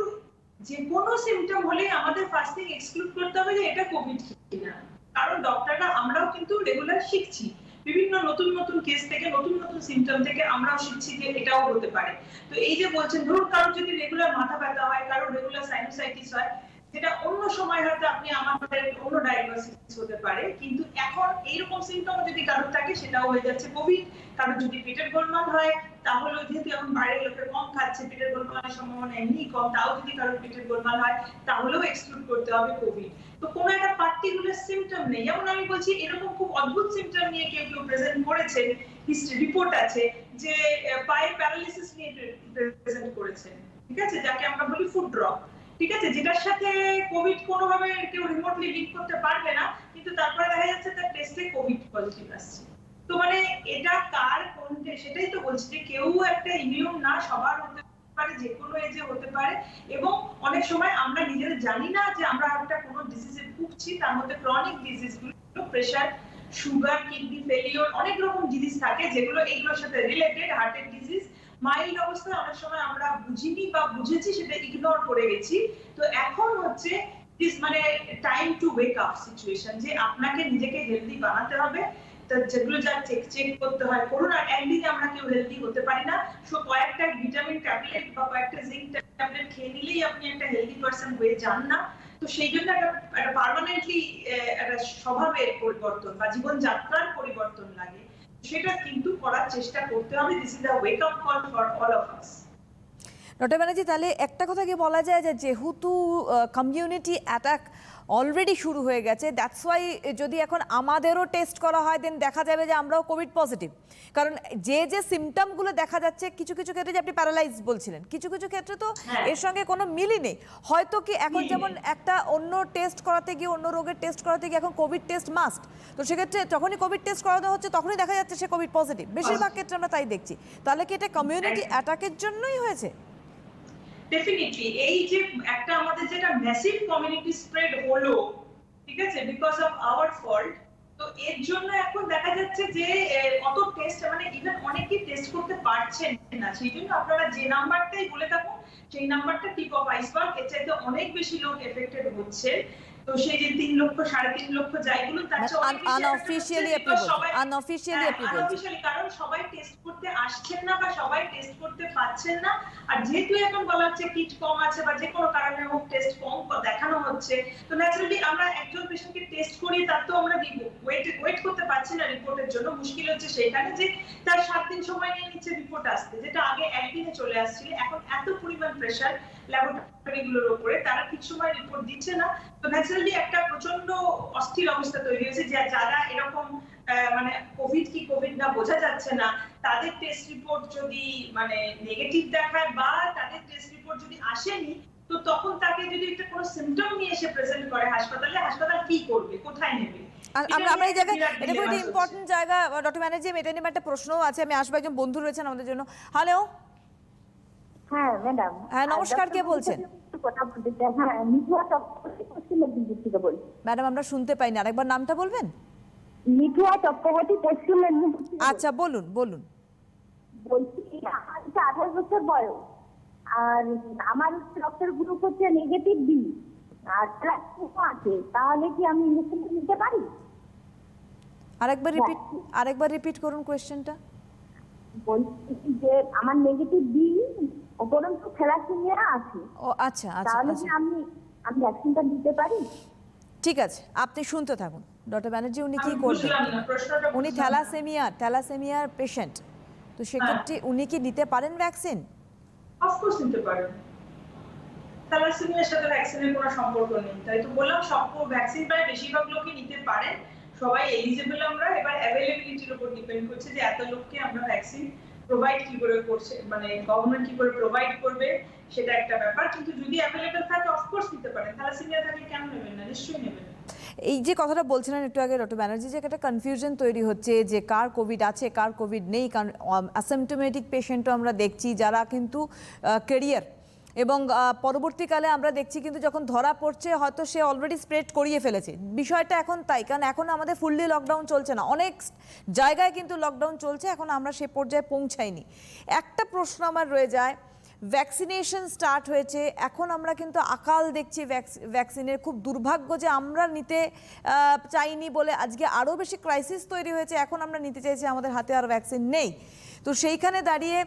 যে কোনো সিমটম হলে আমাদের ফার্স্ট থিং এক্সক্লুড করতে হবে যে এটা কোভিড কিনা, কারণ ডক্টররা আমরাও কিন্তু রেগুলার শিখছি, বিভিন্ন নতুন নতুন কেস থেকে, নতুন নতুন সিমটম থেকে আমরাও শিখছি যে এটাও হতে পারে। তো এই যে বলছেন, ধরুন কারোর যদি রেগুলার মাথা ব্যথা হয়, কারোর রেগুলার সাইনোসাইটিস হয়, যেটা অন্য সময় হয়তো আপনি আমাদের অন্য ডায়াগনোসিস হতে পারে, কিন্তু এখন এইরকম সিমটম যদি কারোর থাকে সেটাও হয়ে যাচ্ছে কোভিড। কারণ যদি পেটের গোলমাল হয় তাহলে যেহেতু এখন বাইরের লোকের কম খাচ্ছে, পেটের গোলমালের সম্ভাবনা এমনি কম, তাও যদি কারোর পেটের গোলমাল হয় তাহলেও এক্সক্লুড করতে হবে কোভিড। তো কোনো একটা পার্টিকুলার সিমটম নেই। যেমন আমি বলছি এরকম খুব অদ্ভুত সিমটম নিয়ে কেউ কেউ প্রেজেন্ট করেছেন, হিস্ট্রি রিপোর্ট আছে যে পায়ের প্যারালাইসিস নিয়ে প্রেজেন্ট করেছেন, ঠিক আছে, যাকে আমরা বলি ফুড ড্রপ, ঠিক আছে, যেটার সাথে কোভিড কোনোভাবে কেউ রিমোটলি লিঙ্ক করতে পারবে না, কিন্তু তারপরে দেখা যাচ্ছে তার টেস্টে কোভিড পজিটিভ আসছে। তো মানে এটা কার কোনটা সেটাই তো বলছি যে কেউ একটা ইমিউন না, সবার হতে পারে, যে কোনো এজে হতে পারে। এবং অনেক সময় আমরা নিজেরা জানি না যে আমরা একটা কোনো ডিজিজে ভুগছি, তার মধ্যে ক্রনিক ডিজিজ গুলো প্রেসার, সুগার, কিডনি ফেলিওর, অনেক রকম ডিজিজ থাকে যেগুলো এইগুলোর সাথে রিলেটেড। হার্টের ডিজিজ মাইল্ড অবস্থায় অনেক সময় আমরা বুঝিনি বা বুঝেছি সেটা ইগনোর করে গেছি। তো এখন হচ্ছে মানে time to wake up situation, যে আপনাকে নিজেকে হেলদি বানাতে হবে। তো যেগুলো যা চেক করতে হয় করুন। আর একদিনে আমরা কেউ হেলদি হতে পারি না। সো কয়েকটা ভিটামিন ট্যাবলেট বা কয়েকটা জিঙ্ক ট্যাবলেট খেয়ে নিলেই আপনি একটা হেলদি পারসন হয়ে যান না। তো সেই জন্য একটা পার্মানেন্টলি একটা স্বভাবের পরিবর্তন বা জীবনযাত্রার পরিবর্তন লাগে, সেটা কিন্তু করার চেষ্টা করতে হবে। This is a wake up call for all of us. Doctor Banerjee, তাহলে একটা কথা কি বলা যায় যে যেহেতু কমিউনিটি অ্যাটাক অলরেডি শুরু হয়ে গেছে, দ্যাটস ওয়াই যদি এখন আমাদেরও টেস্ট করা হয় দেন দেখা যাবে যে আমরাও কোভিড পজিটিভ। কারণ যে যে সিমটমগুলো দেখা যাচ্ছে, কিছু কিছু ক্ষেত্রে যে আপনি প্যারালাইজ বলছিলেন, কিছু কিছু ক্ষেত্রে তো এর সঙ্গে কোনো মিলই নেই। হয়তো কি এখন যেমন একটা অন্য টেস্ট করাতে গিয়ে, অন্য রোগের টেস্ট করাতে গিয়ে এখন কোভিড টেস্ট মাস্ট, তো সেক্ষেত্রে যখনই কোভিড টেস্ট করানো হচ্ছে তখনই দেখা যাচ্ছে সে কোভিড পজিটিভ। বেশিরভাগ ক্ষেত্রে আমরা তাই দেখছি। তাহলে কি এটা কমিউনিটি অ্যাটাকের জন্যই হয়েছে? ডেফিনেটলি এই যে একটা আমাদের যেটা ম্যাসিভ কমিউনিটি স্প্রেড হলো, ঠিক আছে, বিকজ অফ আওয়ার ফল্ট, তো এর জন্য এখন দেখা যাচ্ছে যে অত টেস্ট মানে ইভেন অনেকেই টেস্ট করতে পারছেন না। সেই জন্য আপনারা যে নাম্বারটাই বলে থাকুন সেই নাম্বারটা টিপ অফ আইসবার্গ, এর চাইতে অনেক বেশি লোক এফেক্টেড হচ্ছে। তো সেই যে 3 লক্ষ 3.5 লক্ষ যাইগুলো তার চেয়ে অনেক বেশি আনঅফিশিয়ালি আপনি বলছেন, আনঅফিশিয়ালি আপনি বলছেন, আনঅফিশিয়ালি, কারণ সবাই টেস্ট করতে আসছেন না বা সবাই টেস্ট করতে পারছেন না। আর যেহেতু এখন বলা হচ্ছে কিট কম আছে বা যে কোনো কারণে হোক টেস্ট কম দেখানো হচ্ছে, তো ন্যাচারালি আমরা একজন পেশেন্টকে টেস্ট করি তার তো আমরা ওয়েট করতে পারছি না রিপোর্টের জন্য। মুশকিল হচ্ছে সেইখানে যে তার 7 দিন সময় নিয়ে নিচ্ছে রিপোর্ট আসতে, যেটা আগে একদিনে চলে আসছিল। এখন এত পরিমাণ প্রেসার ল্যাবরেটরিগুলোর উপরে, তারা ঠিক সময় রিপোর্ট দিচ্ছে না। তো ন্যাচারালি একটা প্রচন্ড অস্থির অবস্থা তৈরি হয়েছে যে যারা এরকম মানে কোভিড কি কোভিড না বোঝা যাচ্ছে না, তাদের টেস্ট রিপোর্ট যদি মানে নেগেটিভ দেখায় বা তাদের টেস্ট রিপোর্ট যদি আসেনি, তো তখন তাকে যদি একটা কোনো সিম্পটম নিয়ে এসে প্রেজেন্ট করে হাসপাতালে, হাসপাতাল কি করবে, কোথায় নেবে? আমরা এই জায়গায় এটা খুব ইম্পর্টেন্ট জায়গা। ডক্টর ব্যানার্জি, এটা নিয়ে একটা প্রশ্নও আছে, আমি আসবো, একজন বন্ধু রয়েছেন আমাদের জন্য। হ্যালো। হ্যাঁ ম্যাডাম। হ্যাঁ নমস্কার, কে বলছেন? কথা বলতে চাই। হ্যাঁ, মিঠুয়া চক্রবর্তী পশ্চিম মেদিনীপুর থেকে বলছি। ম্যাডাম আমরা শুনতে পাইনি, আরেকবার নামটা বলবেন? মিঠুয়া চক্রবর্তী পশ্চিম মেদিনীপুর থেকে আচ্ছা বলুন বলুন। বলছি আমার 28 বছর বয়স, আর আমার রক্তের গ্রুপ হচ্ছে নেগেটিভ বি, আর প্লাস আছে। তাহলে কি আমি ইনজেকশন নিতে পারি? আরেকবার রিপিট করুন কোশ্চেনটা। বলছি যে আমার নেগেটিভ বি, উপরন্তু থ্যালাসেমিয়া আছে। ও আচ্ছা আচ্ছা তাহলে কি আচ্ছা, আমি ভ্যাকসিনটা নিতে পারি? ঠিক আছে, আপনি শুনতে থাকুন। ডক্টর ব্যানার্জি উনি কি আমি করবেন? বুঝলাম না প্রশ্নটা। উনি থ্যালাসেমিয়ার পেশেন্ট, তো সেক্ষেত্রে উনি কি নিতে পারেন ভ্যাকসিন? অফকোর্স নিতে পারেন। থ্যালাসেমিয়ার সাথে ভ্যাকসিনের কোনো সম্পর্ক নেই, তাই তো বললাম সব ভ্যাকসিন প্রায় বেশিরভাগ লোকই নিতে পারেন, সবাই এলিজিবল। আমরা এবার অ্যাভেলেবিলিটির উপর ডিপেন্ড করছে যে এত লোককে আমরা ভ্যাকসিন প্রোভাইড কি করে করছে, মানে গভর্নমেন্ট কি করে প্রোভাইড করবে, সেটা একটা ব্যাপার। কিন্তু যদি অ্যাভেলেবল থাকে অফকোর্স নিতে পারেন। থ্যালাসেমিয়া থাকলে কেন নেবেন না? নিশ্চয়ই নেবেন। এই যে কথাটা বলছিলেন একটু আগে ডক্টর ব্যানার্জি, যে একটা কনফিউশন তৈরি হচ্ছে যে কার কোভিড আছে কার কোভিড নেই। কারণ অ্যাসিম্পটোমেটিক পেশেন্টও আমরা দেখছি যারা কিন্তু ক্যারিয়ার, এবং পরবর্তীকালে আমরা দেখছি কিন্তু যখন ধরা পড়ছে হয়তো সে অলরেডি স্প্রেড করিয়ে ফেলেছে। বিষয়টা এখন তাই, কারণ এখন আমাদের ফুললি লকডাউন চলছে না, অনেক জায়গায় কিন্তু লকডাউন চলছে, এখন আমরা সে পর্যায়ে পৌঁছাইনি। একটা প্রশ্ন আমার রয়ে যায়, ভ্যাকসিনেশন স্টার্ট হয়েছে, এখন আমরা কিন্তু আকাল দেখছি ভ্যাকসিনের। খুব দুর্ভাগ্য যে আমরা নিতে চাইনি বলে আজকে আরও বেশি ক্রাইসিস তৈরি হয়েছে। এখন আমরা নিতে চাইছি, আমাদের হাতে আর ভ্যাকসিন নেই। তো সেইখানে দাঁড়িয়ে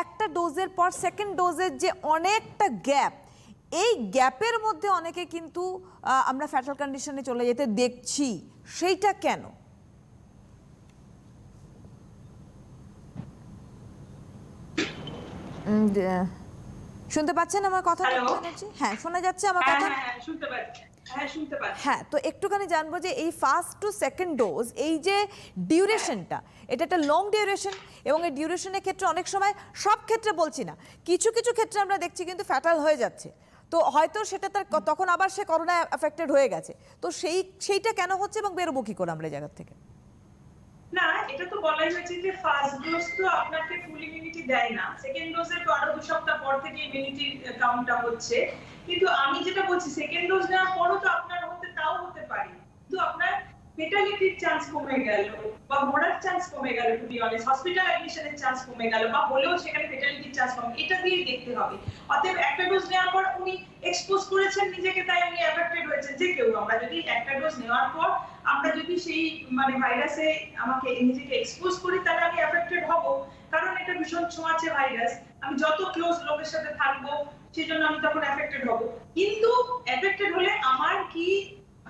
একটা ডোজের পর সেকেন্ড ডোজের যে অনেকটা গ্যাপ, এই গ্যাপের মধ্যে অনেকে কিন্তু আমরা ফ্যাটাল কন্ডিশনে চলে যেতে দেখছি, সেইটা কেন? শুনতে পাচ্ছেন আমার কথা? Hello? হ্যাঁ, শোনা যাচ্ছে আমার হ্যাঁ কথা? হ্যাঁ হ্যাঁ, শুনতে পাচ্ছি। হ্যাঁ শুনতে পাচ্ছি। হ্যাঁ, তো একটুখানি জানবো যে এই ফার্স্ট টু সেকেন্ড ডোজ, এই যে ডিউরেশনটা, এটা একটা লং ডিউরেশন, এবং এই ডিউরেশনের ক্ষেত্রে অনেক সময়, সব ক্ষেত্রে বলছি না, কিছু কিছু ক্ষেত্রে আমরা দেখছি কিন্তু ফ্যাটাল হয়ে যাচ্ছে। তো হয়তো সেটা তার তখন আবার সে করোনা অ্যাফেক্টেড হয়ে গেছে, তো সেইটা কেন হচ্ছে এবং বেরোবো কি করে আমরা এই জায়গা থেকে? না, এটা তো বলাই হয়েছে যে ফার্স্ট ডোজ তো আপনাকে ফুল ইমিউনিটি দেয় না, সেকেন্ড ডোজের তো আরো 2 সপ্তাহ পর থেকে ইমিউনিটি কাউন্টটা হচ্ছে। কিন্তু আমি যেটা বলছি, সেকেন্ড ডোজ নেওয়ার পরও তো আপনার তাও হতে পারে, কিন্তু আপনার ফেটালিটির চান্স কমে গেল বা মরার চান্স কমে গেল, টু বি অনেস্ট হসপিটাল অ্যাডমিশনের চান্স কমে গেল, বা হলেও সেখানে ফেটালিটির চান্স কমে, এটা দিয়ে দেখতে হবে। অতএব একটা ডোজ নেওয়ার পর উনি এক্সপোজ করেছেন নিজেকে, তাই উনি অ্যাফেক্টেড হয়েছেন। যে কেউ, আমরা যদি একটা ডোজ নেওয়ার পর আমরা যদি সেই ভাইরাসে আমাকে নিজেকে এক্সপোজ করি, তাহলে আমি অ্যাফেক্টেড হব, কারণ এটা ভীষণ ছোঁয়াচে ভাইরাস। আমি যত ক্লোজ লোকের সাথে থাকবো সেই জন্য আমি তখন অ্যাফেক্টেড হব। কিন্তু অ্যাফেক্টেড হলে আমার কি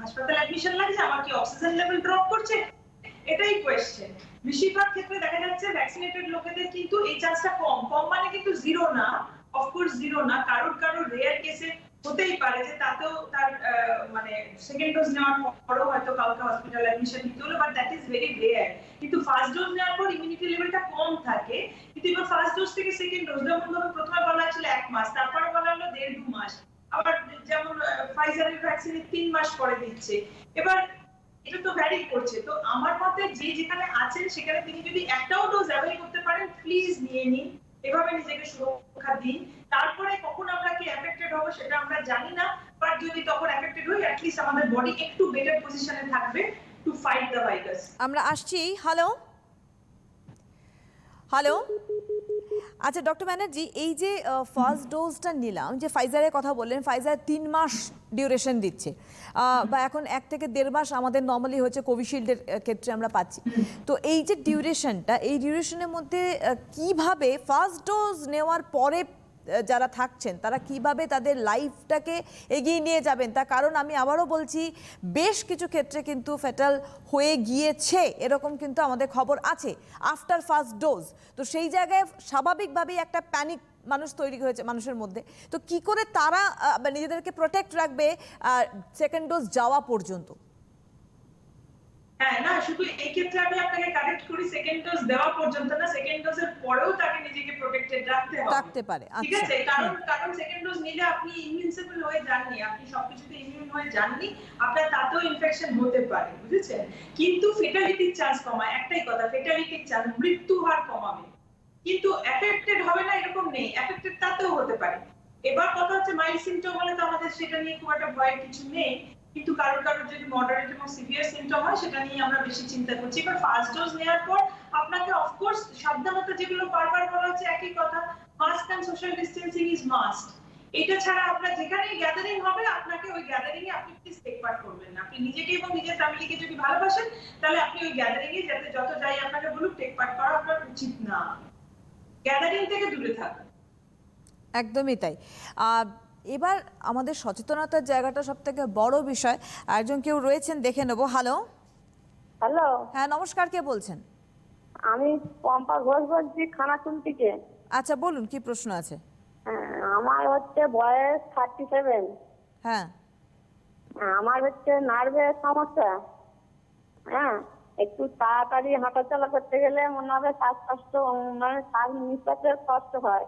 হাসপাতাল অ্যাডমিশন লাগছে, আমার কি অক্সিজেন লেভেল ড্রপ করছে, এটাই কোয়েশ্চেন। বেশিরভাগ ক্ষেত্রে দেখা যাচ্ছে ভ্যাকসিনেটেড লোকেদের কিন্তু এই চান্সটা কম। কম মানে কিন্তু জিরো না, অফকোর্স জিরো না, কারোর রেয়ার কেসে হতেই পারে যে তাতেও তার সেকেন্ড ডোজ নেওয়ার পরও হয়তো কাউকে হসপিটাল অ্যাডমিশন নিতে হলো, but that is very rare. কিন্তু ফার্স্ট ডোজ নেওয়ার পর ইমিউনিটি লেভেলটা কম থাকে। কিন্তু এবার ফার্স্ট ডোজ থেকে সেকেন্ড ডোজ, যেমন ধরুন প্রথমে বলা হয়েছিল 1 মাস, তারপরে বলা হলো 1.5-2 মাস, আবার যেমন ফাইজারের ভ্যাকসিনে 3 মাস পরে দিচ্ছে। এবার এটা তো ভ্যারি করছে। তো আমার মতে যে যেখানে আছেন সেখানে তিনি যদি একটাও ডোজ অ্যাভেল করতে পারেন, প্লিজ নিয়ে নিন, এভাবে নিজেকে সুরক্ষা দিন। তারপরে কখন আমরা কি অ্যাফেক্টেড হব সেটা আমরা জানি না, বাট যদি তখন অ্যাফেক্টেড হই, অ্যাট লিস্ট আমাদের বডি একটু বেটার পজিশনে থাকবে টু ফাইট দ্য ভাইরাস। আমরা আসছি। হ্যালো হ্যালো, আচ্ছা ডক্টর ব্যানার্জি, এই যে ফার্স্ট ডোজটা নিলাম, যে ফাইজারের কথা বললেন, ফাইজার 3 মাস ডিউরেশন দিচ্ছে, বা এখন 1 থেকে 1.5 মাস আমাদের নর্মালি হচ্ছে কোভিশিল্ডের ক্ষেত্রে আমরা পাচ্ছি। তো এই যে ডিউরেশনটা, এই ডিউরেশনের মধ্যে কিভাবে ফার্স্ট ডোজ নেওয়ার পরে যারা থাকছেন তারা কিভাবে তাদের লাইফটাকে এগিয়ে নিয়ে যাবেন, তার কারণ আমি আবারও বলছি, বেশ কিছু ক্ষেত্রে কিন্তু ফ্যাটাল হয়ে গিয়েছে, এরকম কিন্তু আমাদের খবর আছে আফটার ফার্স্ট ডোজ। তো সেই জায়গায় স্বাভাবিকভাবেই একটা প্যানিক মানুষ তৈরি হয়েছে মানুষের মধ্যে। তো কি করে তারা নিজেদেরকে প্রোটেক্ট রাখবে সেকেন্ড ডোজ যাওয়া পর্যন্ত? হ্যাঁ, না শুধু এই ক্ষেত্রে আমি আপনাকে কারেক্ট করি, সেকেন্ড ডোজ দেওয়া পর্যন্ত না, সেকেন্ড ডোজের পরেও তাকে নিজেকে প্রোটেক্টেড রাখতে হবে। রাখতে পারে, ঠিক আছে, কারণ সেকেন্ড ডোজ নিলে আপনি ইমিউনসেবল হয়ে যাননি, আপনি সবকিছুতে ইমিউন হয়ে যাননি, আপনার তাতেও ইনফেকশন হতে পারে, বুঝেছেন? কিন্তু ফেটালিটির চান্স কমায়, একটাই কথা, ফেটালিটির চান্স, মৃত্যু হার কমাবে, কিন্তু এফেক্টেড হবে না এরকম নেই, এফেক্টেড তাতেও হতে পারে। এবার কথা হচ্ছে মাইল্ড সিম্পটম হলে তো আমাদের সেটা নিয়ে খুব একটা ভয়ের কিছু নেই, কিন্তু কারোর যদি মডারেট এবং সিভিয়ার সিম্পটম হয় সেটা নিয়ে আমরা বেশি চিন্তা করছি। এবার ফার্স্ট ডোজ নেওয়ার পর আপনাকে অফকোর্স সাবধানতা, যেগুলো বারবার বলা হচ্ছে একই কথা, mask and social distancing is must. এটা ছাড়া আপনার যেখানেই গ্যাদারিং হবে, আপনাকে ওই গ্যাদারিং এ আপনি প্লিজ টেক পার্ট করবেন না। আপনি নিজেকে এবং নিজের ফ্যামিলিকে যদি ভালোবাসেন, তাহলে আপনি ওই গ্যাদারিং এ যাতে যত যাই আপনাকে বলুক টেক পার্ট করা আপনার উচিত না, গ্যাদারিং থেকে দূরে থাকুন। একদমই তাই। এবার আমাদের সচেতনতার জায়গাটা সব থেকে বড় বিষয়। একজন কেউ রয়েছেন, দেখে নেব। হ্যালো হ্যালো, হ্যাঁ নমস্কার, কে বলছেন? আমি পম্পা ঘোষ বলছি, খানাকুল থেকে। আচ্ছা বলুন, কি প্রশ্ন আছে? আমার হচ্ছে বয়স 37। হ্যাঁ, আমার হচ্ছে নার্ভের সমস্যা। হ্যাঁ, একটু তাড়াতাড়ি হাঁটাচলা করতে গেলে মনে হবে শ্বাসকষ্ট, শ্বাস নিঃশ্বাসের কষ্ট হয়,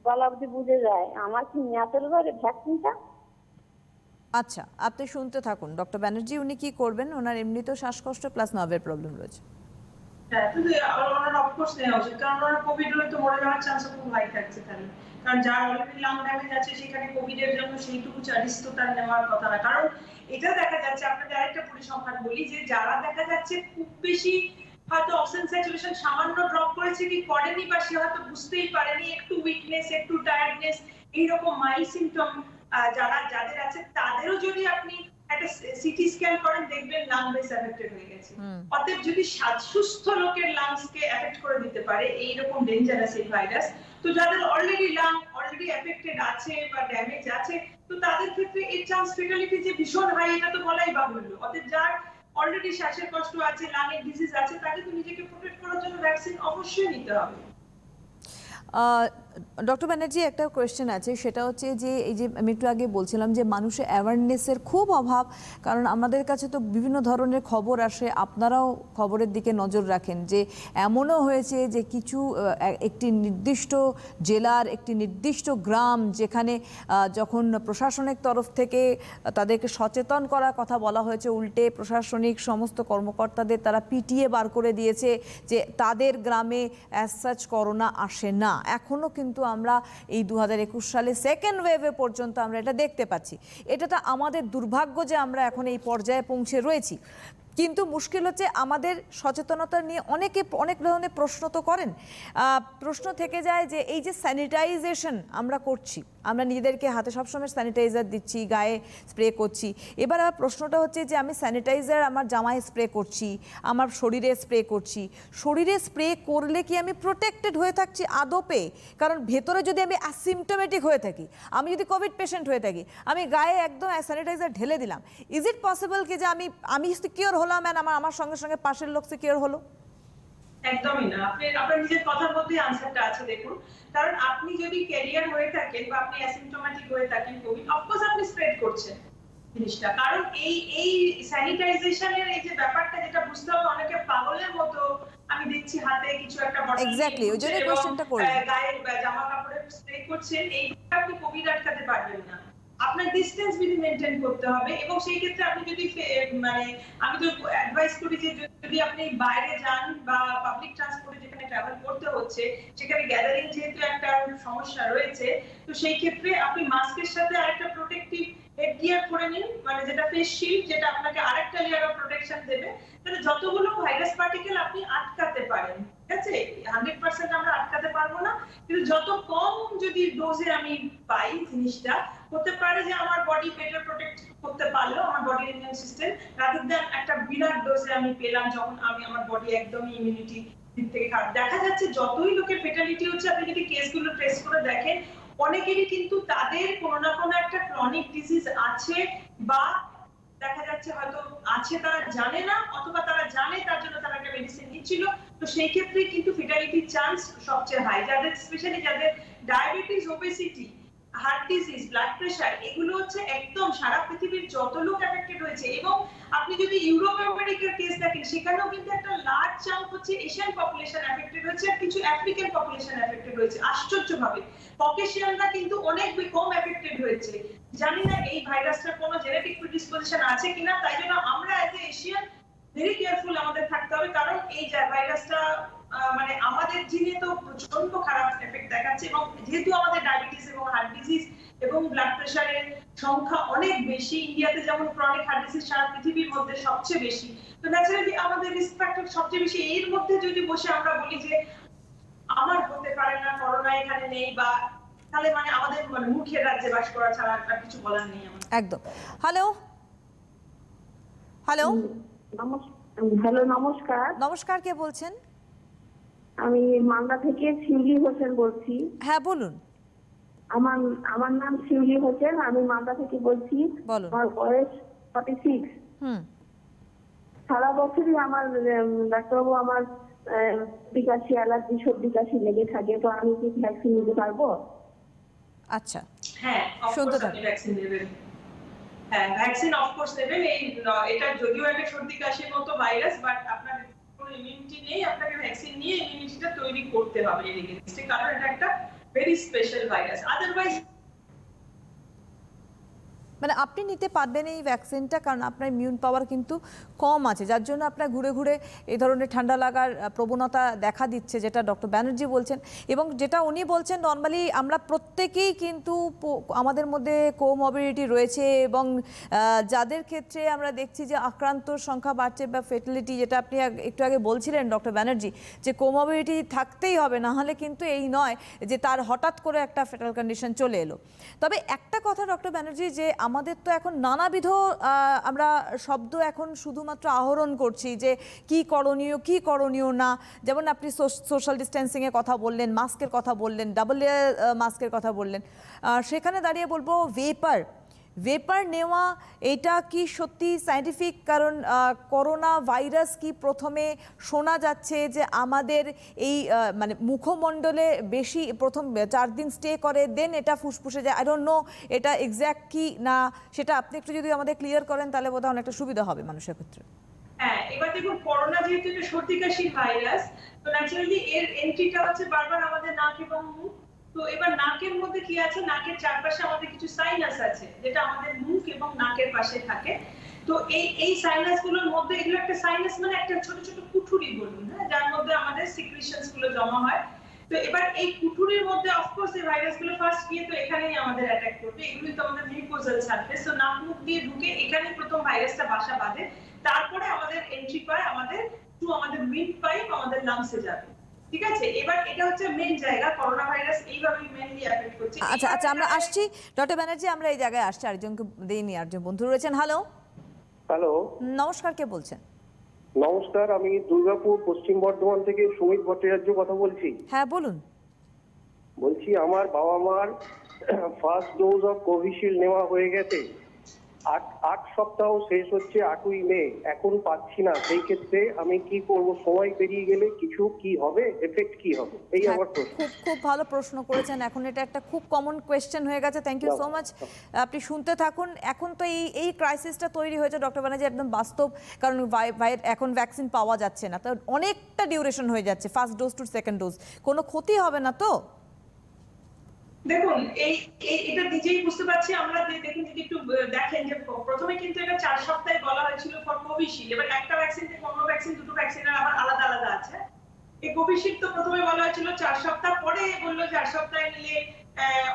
গলা অবধি বুঝে যায়। আমার কি নেওয়া চলবে ভ্যাকসিনটা? আচ্ছা আপনি শুনতে থাকুন। ডক্টর ব্যানার্জি উনি কি করবেন, ওনার এমনিতেও শ্বাসকষ্ট প্লাস নার্ভের প্রবলেম রয়েছে। হ্যাঁ, কিন্তু ওনার অফকোর্স নেওয়া উচিত, কারণ ওনার কোভিড হলে তো মরে যাওয়ার চান্স খুব হাই থাকছে তাহলে, কারণ যার অলরেডি লাং ড্যামেজ আছে সেখানে কোভিড এর জন্য সেইটুকু রিস্ক তো তার নেওয়ার কথা না। কারণ এটা দেখা যাচ্ছে, আপনাদের আরেকটা পরিসংখ্যান বলি, যে যারা দেখা যাচ্ছে খুব বেশি হয়তো অক্সিজেন স্যাচুরেশন সামান্য ড্রপ করেছে কি করেনি, বা সে হয়তো বুঝতেই পারেনি, একটু উইকনেস, একটু টায়ার্ডনেস, এইরকম মাইল্ড সিম্পটম যাদের আছে, তাদেরও যদি আপনি একটা সিটি স্ক্যান করেন, দেখবেন লাং বেস এফেক্টেড হয়ে গেছে। অতএব যদি সুস্থ লোকের লাংস কে এফেক্ট করে দিতে পারে এইরকম ডেঞ্জারাস এই ভাইরাস, তো যাদের অলরেডি লাং অলরেডি এফেক্টেড আছে বা ড্যামেজ আছে, তো তাদের ক্ষেত্রে এই চান্স ফেটালিটি যে ভীষণ হাই এটা তো বলাই বাহুল্য। অতএব যার অলরেডি শ্বাসের কষ্ট আছে, লাংয়ের ডিজিজ আছে, তাকে তো নিজেকে প্রোটেক্ট করার জন্য ভ্যাকসিন অবশ্যই নিতে হবে। ডক্টর ব্যানার্জি, একটা কোয়েশ্চেন আছে, সেটা হচ্ছে যে এই যে আমি একটু আগে বলছিলাম যে মানুষের অ্যাওয়ারনেসের খুব অভাব, কারণ আমাদের কাছে তো বিভিন্ন ধরনের খবর আসে, আপনারাও খবরের দিকে নজর রাখেন যে এমনও হয়েছে যে কিছু একটি নির্দিষ্ট জেলার একটি নির্দিষ্ট গ্রাম যেখানে যখন প্রশাসনিক তরফ থেকে তাদেরকে সচেতন করার কথা বলা হয়েছে, উল্টে প্রশাসনিক সমস্ত কর্মকর্তাদের তারা পিটিয়ে বার করে দিয়েছে যে তাদের গ্রামে অ্যাজ সাচ করোনা আসে না। এখনও কিন্তু আমরা এই 2021 সালে সেকেন্ড ওয়েভে পর্যন্ত আমরা এটা দেখতে পাচ্ছি। এটা তো আমাদের দুর্ভাগ্য যে আমরা এখন এই পর্যায়ে পৌঁছে রয়েছি। কিন্তু মুশকিল হচ্ছে আমাদের সচেতনতা নিয়ে অনেক ধরনের প্রশ্ন তো করেন। প্রশ্ন থেকে যায় যে এই যে স্যানিটাইজেশন আমরা করছি, আমরা নিজেদেরকে হাতে সবসময় স্যানিটাইজার দিচ্ছি, গায়ে স্প্রে করছি, এবার আমার প্রশ্নটা হচ্ছে যে আমি স্যানিটাইজার আমার জামায় স্প্রে করছি, আমার শরীরে স্প্রে করছি, শরীরে স্প্রে করলে কি আমি প্রোটেক্টেড হয়ে থাকছি আদপে? কারণ ভেতরে যদি আমি অ্যাসিমটোমেটিক হয়ে থাকি, আমি যদি কোভিড পেশেন্ট হয়ে থাকি, আমি গায়ে একদম স্যানিটাইজার ঢেলে দিলাম, ইজ ইট পসিবল কি যে আমি সিকিওর হলাম অ্যান্ড আমার সঙ্গে সঙ্গে পাশের লোক সিকিওর হলো? একদমই না। আপনার নিজের কথার মধ্যে আনসারটা আছে। দেখুন, কারণ আপনি যদি ক্যারিয়ার হয়ে থাকেন বা আপনি অ্যাসিম্পটোম্যাটিক হয়ে থাকেন কোভিড, অফকোর্স আপনি স্প্রেড করছেন জিনিসটা। কারণ এই স্যানিটাইজেশনের এই যে ব্যাপারটা, যেটা বুঝতে হবে, অনেকে পাগলের মতো আমি দেখছি হাতে কিছু একটা বটল এক্স্যাক্টলি, ওই জন্য কোশ্চেনটা করলাম। গায়ে জামা কাপড়ে স্প্রে করছেন, এই আপনি কোভিড আটকাতে পারবেন না। আপনার ডিসটেন্স বিধি মেইনটেইন করতে হবে। এবং সেই ক্ষেত্রে আপনি যদি আমি তো অ্যাডভাইস করি যে যদি আপনি বাইরে যান বা পাবলিক ট্রান্সপোর্টে যেখানে ট্রাভেল করতে হচ্ছে, সেখানে গ্যাদারিং যেহেতু একটা সমস্যা রয়েছে, তো সেই ক্ষেত্রে আপনি মাস্কের সাথে আরেকটা প্রোটেক্টিভ হেড গিয়ার পরে নিন, মানে যেটা ফেস শিল্ড, যেটা আপনাকে আরেকটা লেয়ার অফ প্রোটেকশন দেবে। তাহলে যতগুলো ভাইরাস পার্টিকেল আপনি আটকাতে পারেন, ঠিক আছে, 100% আমরা আটকাতে পারবো না, কিন্তু যত কম যদি ডোজে আমি পাই জিনিসটা, হতে পারে যে আমার বডি বেটার প্রোটেক্ট করতে পারলো, আমার বডির ইমিউন সিস্টেম, রাদার দ্যান একটা বিরাট ডোজে আমি পেলাম যখন আমার বডি একদমই ইমিউনিটি দিক থেকে খারাপ। দেখা যাচ্ছে যতই লোকের ফেটালিটি হচ্ছে, আপনি যদি কেসগুলো ট্রেস করে দেখেন, অনেকেরই কিন্তু তাদের কোনো না কোনো একটা ক্রনিক ডিজিজ আছে, বা দেখা যাচ্ছে হয়তো আছে তারা জানে না, অথবা তারা জানে তার জন্য তারা একটা মেডিসিন নিচ্ছিল। তো সেই ক্ষেত্রে কিন্তু ফেটালিটির চান্স সবচেয়ে হাই। যাদের স্পেশালি যাদের diabetes, obesity, heart disease, blood pressure, এগুলো হচ্ছে একদম সারা পৃথিবীর যত লোক এফেক্টেড হয়েছে। এবং আপনি যদি ইউরোপ আমেরিকার কেস দেখেন, সেখানেও কিন্তু একটা লার্জ চাঙ্ক হচ্ছে এশিয়ান পপুলেশন এফেক্টেড হয়েছে, আর কিছু আফ্রিকান পপুলেশন এফেক্টেড হয়েছে। আশ্চর্যভাবে ককেশিয়ানরা কিন্তু অনেক কম এফেক্টেড হয়েছে। জানি না এই ভাইরাসটার কোনো জেনেটিক প্রিডিসপোজিশন আছে কিনা, তাই জন্য আমরা as a Asian very careful আমাদের থাকতে হবে। কারণ এই ভাইরাসটা মানে আমাদের জিনে তো প্রচন্ড খারাপ এফেক্ট দেখাচ্ছে, এবং যেহেতু আমাদের ডায়াবেটিস এবং হার্ট ডিজিজ এবং ব্লাড প্রেশারের সংখ্যা অনেক বেশি, ইন্ডিয়াতে যেমন ক্রনিক হার্ট ডিজিজ সারা পৃথিবীর মধ্যে সবচেয়ে বেশি, তো ন্যাচারালি আমাদের রিস্ক ফ্যাক্টর সবচেয়ে বেশি। এর মধ্যে যদি বসে আমরা বলি যে আমার হতে পারে না, করোনা এখানে নেই, বা তাহলে মানে আমাদের মুখের রাজ্যে বাস করা ছাড়া আর কিছু বলার নেই আমার। একদম। হ্যালো হ্যালো হ্যালো, নমস্কার। নমস্কার, কে বলছেন? আমি মালদা থেকে শিউলি হোসেন বলছি। হ্যাঁ বলুন। আমার নাম শিউলি হোসেন, আমি মালদা থেকে বলছি। বলুন। আমার বয়স 46। সারা বছরই আমার ডাক্তারবাবু আমার সর্দি অ্যালার্জি, সর্দি কাশি লেগে থাকে, তো আমি কি ভ্যাকসিন নিতে পারবো? আচ্ছা, হ্যাঁ, অফকোর্স আপনি ভ্যাকসিন নেবেন। হ্যাঁ, ভ্যাকসিন অফকোর্স নেবেন। এটা যদিও একটা সর্দি কাশির মতো ভাইরাস, বাট আপনার কোনো ইমিউনিটি নেই, আপনাকে ভ্যাকসিন নিয়ে ইমিউনিটিটা তৈরি করতে হবে এর এগেইনস্টে, কারণ এটা একটা ভেরি স্পেশাল ভাইরাস। আদারওয়াইজ মানে আপনি নিতে পারবেন এই ভ্যাকসিনটা, কারণ আপনার ইমিউন পাওয়ার কিন্তু কম আছে, যার জন্য আপনার ঘুরে ঘুরে এই ধরনের ঠান্ডা লাগার প্রবণতা দেখা দিচ্ছে, যেটা ডক্টর ব্যানার্জি বলছেন। এবং যেটা উনি বলছেন, নর্মালি আমরা প্রত্যেকেই কিন্তু আমাদের মধ্যে কোমরবিডিটি রয়েছে, এবং যাদের ক্ষেত্রে আমরা দেখছি যে আক্রান্তর সংখ্যা বাড়ছে বা ফেটালিটি, যেটা আপনি একটু আগে বলছিলেন ডক্টর ব্যানার্জি, যে কোমরবিডিটি থাকতেই হবে, না হলে কিন্তু এই নয় যে তার হঠাৎ করে একটা ফেটাল কন্ডিশন চলে এলো। তবে একটা কথা ডক্টর ব্যানার্জি, যে আমাদের তো এখন নানাবিধ আমরা শব্দ এখন শুধুমাত্র আহরণ করছি যে কি করণীয় না। যেমন আপনি সোশ্যাল ডিস্টেন্সিংয়ের কথা বললেন, মাস্কের কথা বললেন, ডাবল লেয়ার মাস্কের কথা বললেন। সেখানে দাঁড়িয়ে বলবো ভেপার নেওয়া এটা কি সত্যি সায়েন্টিফিক? কারণ করোনা ভাইরাস কি প্রথমে শোনা যাচ্ছে যে আমাদের এই মানে মুখমণ্ডলে বেশি প্রথম 4 দিন স্টে করে, দেন এটা ফুসফুসে যায়। আই ডোন্ট নো এটা এক্স্যাক্ট কি না, সেটা আপনি একটু যদি আমাদের ক্লিয়ার করেন তাহলে বোধহয় অনেকটা সুবিধা হবে মানুষের ক্ষেত্রে। হ্যাঁ, এবার দেখুন করোনা যেহেতু একটা সর্দি কাশির ভাইরাস, তো ন্যাচারালি এর এন্ট্রিটা হচ্ছে বারবার আমাদের নাক এবং মুখ। তো এবার নাকের মধ্যে কি আছে, নাকের চারপাশে আমাদের কিছু সাইনাস আছে যেটা আমাদের মুখ এবং নাকের পাশে থাকে। তো এই সাইনাস গুলোর মধ্যে, এগুলো একটা সাইনাস মানে একটা ছোট ছোট কুঠুরি বলুন, হ্যাঁ, যার মধ্যে আমাদের সিক্রিশনস গুলো জমা হয়। তো এবার এই কুঠুরির মধ্যে অফকোর্স এই ভাইরাস গুলো ফার্স্ট গিয়ে তো এখানেই আমাদের অ্যাটাক করবে। এগুলোই তো আমাদের মিউকোজাল সারফেস, তো নাক মুখ দিয়ে ঢুকে এখানেই প্রথম ভাইরাসটা বাসা বাঁধে। তারপরে আমাদের এন্ট্রি পায় আমাদের উইন্ড পাইপ আমাদের লাংসে যাবে। ঠিক আছে, এবার এটা হচ্ছে মেইন জায়গা, করোনা ভাইরাস এইভাবেই মেইনলি এফেক্ট করছে। আচ্ছা আমরা আসছি ডক্টর ব্যানার্জি, আমরা এই জায়গায় আসছি। আরেকজনকে দিইনি, আরেকজন বন্ধু রয়েছেন। হ্যালো, নমস্কার, কে বলছেন? নমস্কার, আমি দুর্গাপুর পশ্চিম বর্ধমান থেকে সুমিত ভট্টাচার্য কথা বলছি। হ্যাঁ বলুন। বলছি আমার বাবা মার ফার্স্ট ডোজ অফ কোভিশিল্ড নেওয়া হয়ে গেছে, 8 সপ্তাহ শেষ হচ্ছে 8ই মে, এখন পাচ্ছি না। সেই ক্ষেত্রে আমি কি করব? সময় পেরিয়ে গেলে কিছু কি হবে, এফেক্ট কি হবে? এই আমার প্রশ্ন। খুব ভালো প্রশ্ন করেছেন। এখন এটা একটা খুব কমন কোয়েশ্চেন হয়ে গেছে। Thank you so much. আপনি শুনতে থাকুন। এখন তো এই ক্রাইসিসটা তৈরি হয়েছে ডক্টর ব্যানার্জি একদম বাস্তব, কারণ এখন ভ্যাকসিন পাওয়া যাচ্ছে না, তো অনেকটা ডিউরেশন হয়ে যাচ্ছে first dose to second dose. কোনো ক্ষতি হবে না তো? দেখুন এটা নিজেই বুঝতে পারছি আমরা। দেখুন যদি একটু দেখেন যে প্রথমে কিন্তু এটা 4 সপ্তাহে বলা হয়েছিল ফর কোভিশিল্ড। এবার একটা ভ্যাকসিন থেকে অন্য ভ্যাকসিন, দুটো ভ্যাকসিনের আবার আলাদা আলাদা আছে। এই কোভিশিল্ড তো প্রথমে বলা হয়েছিল 4 সপ্তাহ, পরে বললো 4 সপ্তাহে নিলে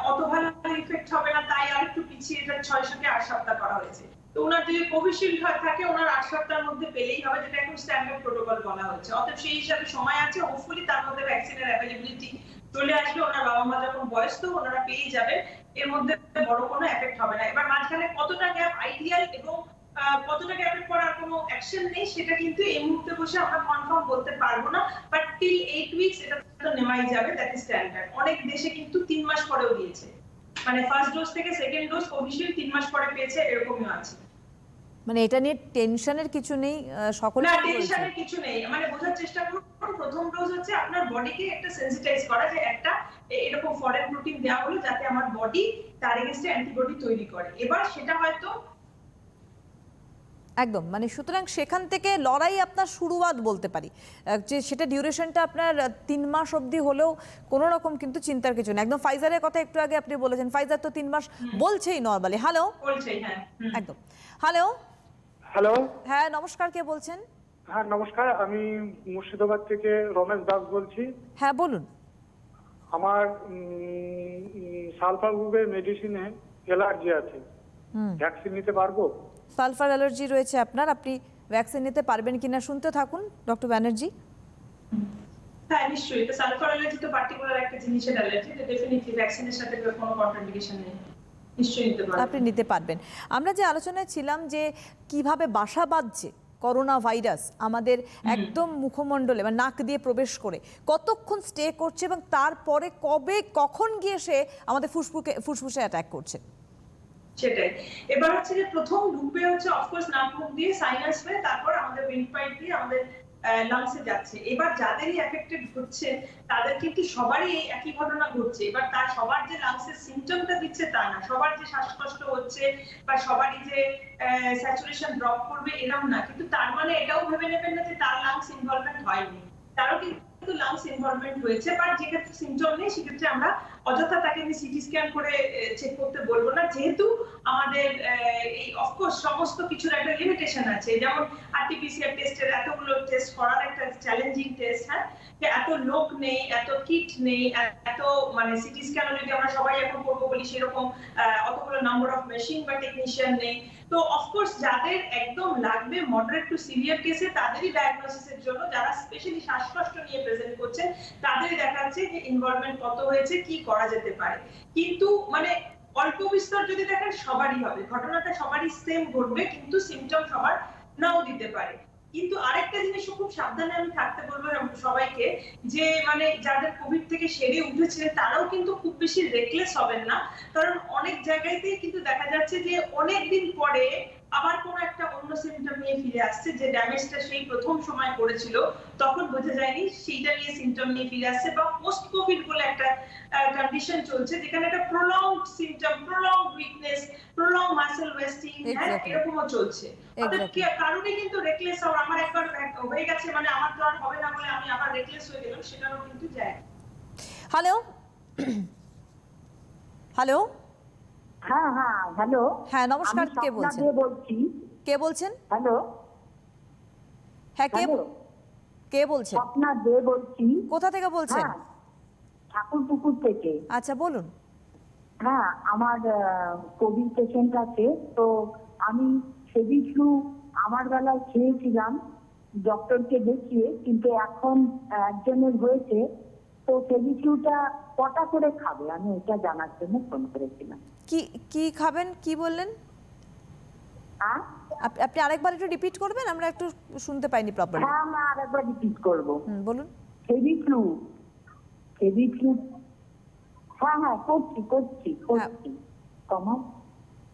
অত ভালো ইফেক্ট হবে না, তাই আর একটু পিছিয়ে এটা 6 থেকে 8 সপ্তাহ করা হয়েছে। তো ওনার যদি কোভিশিল্ড থাকে ওনার 8 সপ্তাহের মধ্যে পেলেই হবে, যেটা এখন স্ট্যান্ডার্ড প্রোটোকল বলা হচ্ছে। অতএব সেই হিসাবে সময় আছে, হোপফুলি তার মধ্যে ভ্যাকসিনের অ্যাভেলেবিলিটি চলে আসবে। ওনার বাবা মা যখন বয়স তো ওনারা পেয়ে যাবেন, এর মধ্যে বড় কোনো এফেক্ট হবে না। এবার মাঝখানে কতটা গ্যাপ আইডিয়াল এবং কতটা গ্যাপের পর আর কোনো অ্যাকশন নেই সেটা কিন্তু এই মুহূর্তে বসে আমরা কনফার্ম বলতে পারবো না, বাট টিল 8 উইকস এটা তো নেওয়াই যাবে, দ্যাট ইজ স্ট্যান্ডার্ড। অনেক দেশে কিন্তু 3 মাস পরেও দিয়েছে, মানে ফার্স্ট ডোজ থেকে সেকেন্ড ডোজ কোভিশিল্ড 3 মাস পরে পেয়েছে, এরকমই আছে। মানে এটা নিয়ে টেনশনের কিছু নেই, সকলে না টেনশনের কিছু নেই। মানে বোঝার চেষ্টা করুন, প্রথম ডোজ হচ্ছে আপনার বডিকে একটা সেনসিটাইজ করা, যে একটা এরকম ফরেন প্রোটিন দেওয়া হলো যাতে আমার বডি তার এগেইনস্টে অ্যান্টিবডি তৈরি করে। এবার সেটা হয়তো একদম, মানে সুতরাং সেখান থেকে লড়াই আপনার শুরুয়াত বলতে পারি, যে সেটা ডিউরেশনটা আপনার 3 মাস অবধি হলেও কোনো রকম কিন্তু চিন্তার কিছু নেই। একদম ফাইজারের কথা একটু আগে আপনি বলেছেন, ফাইজার তো 3 মাস বলছেই নরমালি। হ্যালো, বলছেই, হ্যাঁ একদম। হ্যালো, হ্যাঁ নমস্কার, কে বলছেন? হ্যাঁ নমস্কার, আমি মুর্শিদাবাদ থেকে রমেশ দাস বলছি। হ্যাঁ বলুন। আমার সালফার গ্রুপের মেডিসিনে অ্যালার্জি আছে, ভ্যাকসিন নিতে পারবো? সালফার অ্যালার্জি রয়েছে আপনার, আপনি ভ্যাকসিন নিতে পারবেন কিনা শুনতে থাকুন ডক্টর ব্যানার্জি। হ্যাঁ নিশ্চয়ই, তো সালফার অ্যালার্জি তো পার্টিকুলার একটা জিনিসের অ্যালার্জি, তো ডেফিনিটলি ভ্যাকসিনের সাথে কোনো কন্ট্রাইন্ডিকেশন নেই, নিশ্চয়ই নিতে পারবেন। আপনি নিতে পারবেন। আমরা যে আলোচনায় ছিলাম যে কিভাবে বাসা বাঁধছে করোনা ভাইরাস আমাদের একদম মুখমণ্ডলে বা নাক দিয়ে প্রবেশ করে কতক্ষণ স্টে করছে এবং তারপরে কখন গিয়ে সে আমাদের ফুসফুসে অ্যাটাক করছে, সেটাই। এবার হচ্ছে যে প্রথম ঢুকবে হচ্ছে অফকোর্স নাক মুখ দিয়ে, সাইনাস হয়ে, তারপর আমাদের উইন্ড পাইপ দিয়ে আমাদের লাংসে যাচ্ছে। এবার যাদেরই এফেক্টেড হচ্ছে তাদের কিন্তু সবারই এই একই ঘটনা ঘটছে। এবার তার সবার যে লাংসের সিম্পটমটা দিচ্ছে তা না, সবার যে শ্বাসকষ্ট হচ্ছে বা সবারই যে স্যাচুরেশন ড্রপ করবে এরকম না, কিন্তু তার মানে এটাও ভেবে নেবেন না যে তার লাংস ইনভলভমেন্ট হয়নি, তারও কিন্তু লাংস ইনভলভমেন্ট হয়েছে। বাট যে ক্ষেত্রে সিম্পটম নেই সেক্ষেত্রে আমরা অযথা তাকে সিটি স্ক্যান করে চেক করতে বলবো না, যেহেতু আমাদের এই অফকোর্স সমস্ত কিছুর একটা লিমিটেশন আছে। যেমন আরটিপিসিআর টেস্টের এতগুলো টেস্ট করার একটা চ্যালেঞ্জিং টেস্ট, হ্যাঁ, যে এত লোক নেই, এত কিট নেই, এত মানে সিটি স্ক্যান যদি আমরা সবাই এখন করবো বলি সেরকম অতগুলো নাম্বার অফ মেশিন বা টেকনিশিয়ান নেই। তো অফকোর্স যাদের একদম লাগবে মডারেট টু সিভিয়ার কেসে তাদেরই ডায়াগনোসিসের জন্য, যারা স্পেশালি শ্বাসকষ্ট নিয়ে প্রেজেন্ট করছেন তাদেরই দেখাচ্ছে যে ইনভলভমেন্ট কত হয়েছে, কি করা যেতে পারে। কিন্তু মানে অল্প বিস্তর যদি দেখেন সবারই হবে, ঘটনাটা সবারই সেম ঘটবে, কিন্তু সিমটম সবার নাও দিতে পারে। কিন্তু আরেকটা জিনিস খুব সাবধানে আমি থাকতে বলবো সবাইকে, যে মানে যাদের কোভিড থেকে সেরে উঠেছিলেন তারাও কিন্তু খুব বেশি রেকলেস হবেন না, কারণ অনেক জায়গাতেই কিন্তু দেখা যাচ্ছে যে অনেক দিন পরে আবার কোন একটা অন্য সিমটম নিয়ে ফিরে আসছে, যে ড্যামেজটা সেই প্রথম সময় করেছিল তখন বোঝা যায়নি সেইটা নিয়ে সিমটম নিয়ে ফিরে আসছে, বা পোস্ট কোভিড বলে একটা কন্ডিশন চলছে যেখানে একটা prolonged symptom, prolonged weakness, prolonged muscle wasting, এরকমও চলছে। অর্থাৎ কারণে কিন্তু রেকলেস হওয়া, আমার একবার হয়ে গেছে মানে আমার তো আর হবে না বলে আমি আবার রেকলেস হয়ে গেলাম, সেটারও কিন্তু যায়। হ্যালো হ্যালো হ্যাঁ হ্যাঁ হ্যালো। হ্যাঁ নমস্কার, আমি কে স্বপ্না বলছেন? দে বলছি। কে বলছেন? হ্যালো হ্যাঁ কে হ্যালো, কে বলছেন? স্বপ্না দে বলছি। কোথা থেকে বলছেন? হ্যাঁ, ঠাকুরপুকুর থেকে। আচ্ছা বলুন। হ্যাঁ, আমার কোভিড পেশেন্ট আছে, তো আমি ফেভিফ্লু আমার বেলায় খেয়েছিলাম ডক্টরকে দেখিয়ে, কিন্তু এখন একজনের হয়েছে, তো ফেভিফ্লুটা কটা করে খাবে আমি এটা জানার জন্য ফোন করেছিলাম। কি কি খাবেন, কি বললেন? হ্যাঁ আপনি আরেকবার একটু রিপিট করবেন, আমরা একটু শুনতে পাইনি প্রপারলি। হ্যাঁ, আমরা আরেকবার রিপিট করবো। বলুন। ফেভিফ্লু, ফেভিফ্লু। হ্যাঁ হ্যাঁ করছি কমা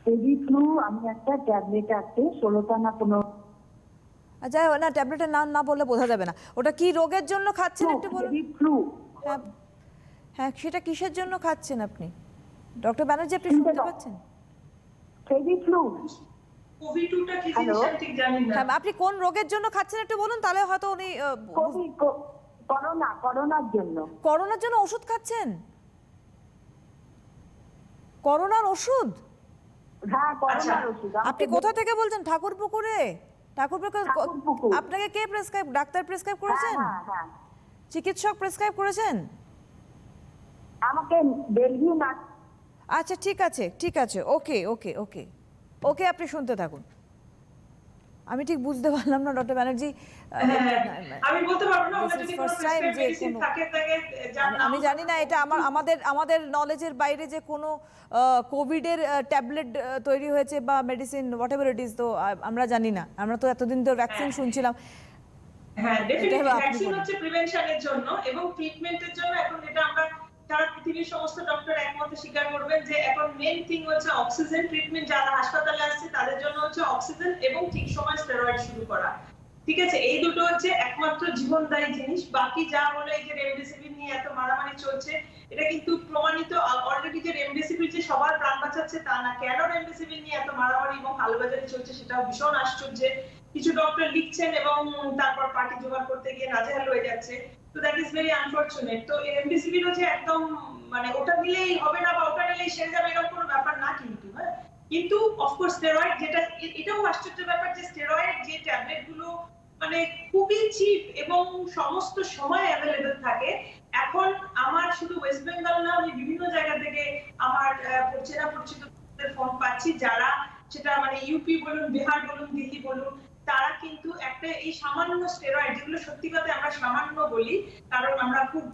ফেভিফ্লু। আমি একটা ট্যাবলেট আছে 16টা না 15। আচ্ছা না, ট্যাবলেটের নাম না বললে বোঝা যাবে না। ওটা কি রোগের জন্য খাচ্ছেন একটু বলুন। ফেভিফ্লু। হ্যাঁ হ্যাঁ, সেটা কিসের জন্য খাচ্ছেন আপনি ডক্টর ব্যানার্জি, আপনি শুনতে পাচ্ছেন? ফেভিফ্লু। কোভিডটা কি জিনিস আমি ঠিক জানি না। হ্যাঁ, আপনি কোন রোগের জন্য খাচ্ছেন একটু বলুন, তাহলে হয়তো উনি করোনার জন্য। করোনার জন্য ওষুধ খাচ্ছেন? করোনার ওষুধ? হ্যাঁ, করোনার ওষুধ। আপনি কোথা থেকে বলছেন? ঠাকুরপুকুরে? ঠাকুরপুকুর ঠাকুরপুকুর। আপনাকে কে প্রেসক্রাইব, ডাক্তার প্রেসক্রাইব করেছেন? হ্যাঁ হ্যাঁ, চিকিৎসক প্রেসক্রাইব করেছেন? আমাকে বেলভিউ না। আচ্ছা ঠিক আছে ঠিক আছে, ওকে ওকে ওকে ওকে, আপনি শুনতে থাকুন। আমি ঠিক বুঝতে পারলাম না ডক্টর ব্যানার্জি। আমি বলতে পারবো না, ওটা This is যদি first কোনো time প্রেসক্রাইব যে মেডিসিন কোনো- থাকে তাকে আমি জানি না এটা আমাদের নলেজের বাইরে যে কোনো কোভিডের ট্যাবলেট তৈরি হয়েছে বা medicine what ever it is, তো আমরা জানি না। আমরা তো এতদিন তো ভ্যাকসিন শুনছিলাম। হ্যাঁ, ডেফিনেটলি এটাই আপনি ভ্যাকসিন বলুন। হচ্ছে প্রিভেনশনের জন্য এবং ট্রিটমেন্টের জন্য। এখন যেটা আমরা সারা পৃথিবীর সমস্ত ডক্টর একমত স্বীকার করবেন যে এখন মেইন থিং হচ্ছে অক্সিজেন ট্রিটমেন্ট। যারা হাসপাতালে আসছে তাদের জন্য হচ্ছে অক্সিজেন এবং ঠিক সময় স্টেরয়েড শুরু করা। ঠিক আছে, এই দুটো হচ্ছে একমাত্র জীবনদায়ী জিনিস। বাকি যা হলো এই যে রেমডেসিভির নিয়ে এত মারামারি চলছে, এটা কিন্তু প্রমাণিত অলরেডি যে রেমডেসিভির যে সবার প্রাণ বাঁচাচ্ছে তা না। কেন রেমডেসিভির নিয়ে এত মারামারি এবং কালোবাজারি চলছে সেটাও ভীষণ আশ্চর্য। কিছু ডক্টর লিখছেন এবং তারপর পার্টি জোগাড় করতে গিয়ে নাজেহাল হয়ে যাচ্ছে। তো দ্যাট ইজ ভেরি আনফরচুনেট। তো রেমডেসিভির হচ্ছে একদম মানে ওটা নিলেই হবে না বা ওটা নিলেই সেরে যাবে এরকম কোনো ব্যাপার না কিন্তু। হ্যাঁ, কিন্তু অফকোর্স স্টেরয়েড, যেটা এটাও আশ্চর্য ব্যাপার যে স্টেরয়েড যে ট্যাবলেট গুলো মানে খুবই চিপ এবং সমস্ত সময় অ্যাভেলেবল থাকে। এখন আমার শুধু ওয়েস্ট বেঙ্গল না, আমি বিভিন্ন জায়গা থেকে আমার চেনা পরিচিতদের ফোন পাচ্ছি যারা সেটা মানে ইউপি বলুন, বিহার বলুন, দিল্লি বলুন, তারা কিন্তু একটা এই সামান্য স্টেরয়েড, যেগুলো সত্যি কথা আমরা সামান্য বলি কারণ আমরা খুব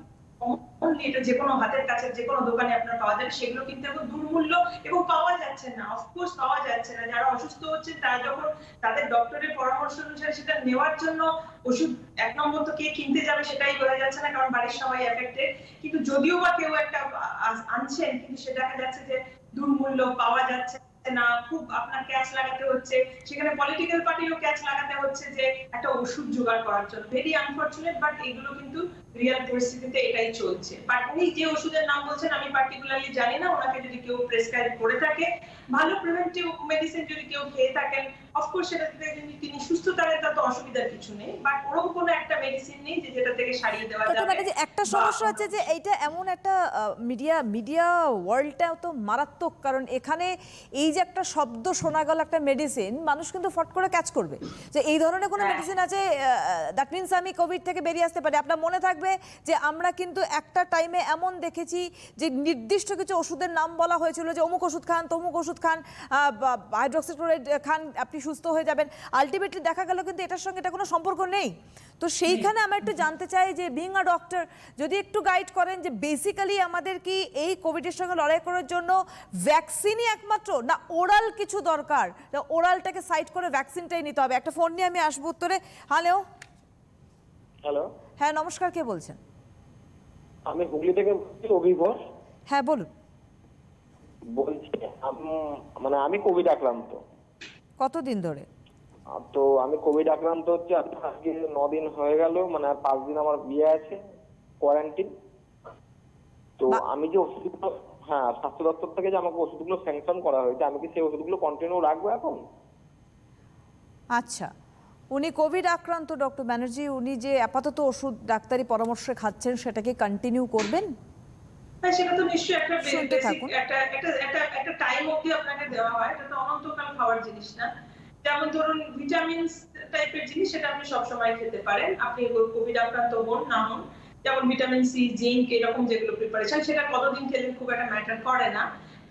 এটা যে কোনো হাতের কাছে যে কোনো দোকানে আপনার পাওয়া যাবে, সেগুলো কিন্তু এখন দুর্মূল্য এবং পাওয়া যাচ্ছে না। অফকোর্স পাওয়া যাচ্ছে না। যারা অসুস্থ হচ্ছেন তারা যখন তাদের ডক্টরের পরামর্শ অনুসারে সেটা নেওয়ার জন্য ওষুধ এক নম্বর তো কে কিনতে যাবে সেটাই বোঝা যাচ্ছে না, কারণ বাড়ির সবাই এফেক্টেড। কিন্তু যদিও বা কেউ একটা আনছেন, কিন্তু সেটা দেখা যাচ্ছে যে দুর্মূল্য, পাওয়া যাচ্ছে না, খুব আপনার ক্যাচ লাগাতে হচ্ছে। সেখানে পলিটিক্যাল পার্টিরও ক্যাচ লাগাতে হচ্ছে যে একটা ওষুধ জোগাড় করার জন্য। ভেরি আনফরচুনেট, বাট এগুলো কিন্তু রিয়েল পরিস্থিতিতে এটাই চলছে। বাট উনি যে ওষুধের নাম বলছেন আমি পার্টিকুলারলি জানি না, ওনাকে যদি কেউ প্রেসক্রাইব করে থাকে, ভালো প্রিভেন্টিভ মেডিসিন যদি কেউ খেয়ে থাকেন, অফকোর্স সেটা থেকে যদি তিনি সুস্থ থাকেন তাতে অসুবিধার কিছু নেই। বাট ওরকম কোনো একটা মেডিসিন নেই যে যেটা থেকে সারিয়ে দেওয়া ডক্টর যাবে। ব্যানার্জি, একটা সমস্যা হচ্ছে যে এইটা এমন একটা মিডিয়া ওয়ার্ল্ডটা তো মারাত্মক, কারণ এখানে এই যে একটা শব্দ শোনা গেল একটা মেডিসিন, মানুষ কিন্তু ফট করে ক্যাচ করবে যে এই ধরনের কোনো মেডিসিন আছে, দ্যাট মিনস আমি কোভিড থেকে বেরিয়ে আসতে পারি। আপনার মনে থাকবে যে আমরা কিন্তু একটা টাইমে এমন দেখেছি যে নির্দিষ্ট কিছু ওষুধের নাম বলা হয়েছিল যে অমুক ওষুধ খান, তমুক ওষুধ খান, হাইড্রোক্সিক্লোরাইড খান। আপনি সুস্থ হয়ে যাবেন, আলটিমেটলি দেখা গেল কিন্তু এটার সঙ্গে এটা কোনো সম্পর্ক নেই। তো সেইখানে আমরা একটু জানতে চাই যে বিং আ ডক্টর যদি একটু গাইড করেন যে বেসিক্যালি আমাদের কি এই কোভিডের সঙ্গে লড়াই করার জন্য ভ্যাকসিনই একমাত্র, না ওরাল কিছু দরকার, ওরালটাকে সাইড করে ভ্যাকসিনটাই নিতে হবে? একটা ফোন নিয়ে আমি আসবো উত্তরে। হ্যালো, হ্যালো, হ্যাঁ নমস্কার, কে বলছেন? আমি হুগলি থেকে বলছি, অভিভর হ্যাঁ বলুন। বলছি। মানে আমি কোভিড আক্রান্ত। কতদিন ধরে? তো আমি কোভিড আক্রান্ত হচ্ছে আপনার আজকে 9 দিন হয়ে গেল, মানে আর 5 দিন আমার বিয়ে আছে, কোয়ারেন্টিন। তো আমি যে ওষুধগুলো, হ্যাঁ স্বাস্থ্য দপ্তর থেকে যে আমাকে ওষুধগুলো স্যাংশন করা হয়েছে, আমি কি সেই ওষুধগুলো কন্টিনিউ রাখবো এখন? আচ্ছা, উনি কোভিড আক্রান্ত ডক্টর ব্যানার্জি, উনি যে আপাতত ওষুধ ডাক্তারি পরামর্শে খাচ্ছেন সেটা কি কন্টিনিউ করবেন? হ্যাঁ, সেটা তো নিশ্চয়ই একটা শুনতে বেসিক থাকুন। একটা টাইম অবধি আপনাকে দেওয়া হয়, এটা তো অনন্তকাল খাওয়ার জিনিস না। যেমন ধরুন ভিটামিনস টাইপের জিনিস, সেটা আপনি সবসময় খেতে পারেন, আপনি কোভিড আক্রান্ত হন না হন। যেমন ভিটামিন সি, জিঙ্ক, এরকম যেগুলো প্রিপারেশন, সেটা কতদিন খেলে খুব একটা ম্যাটার করে না।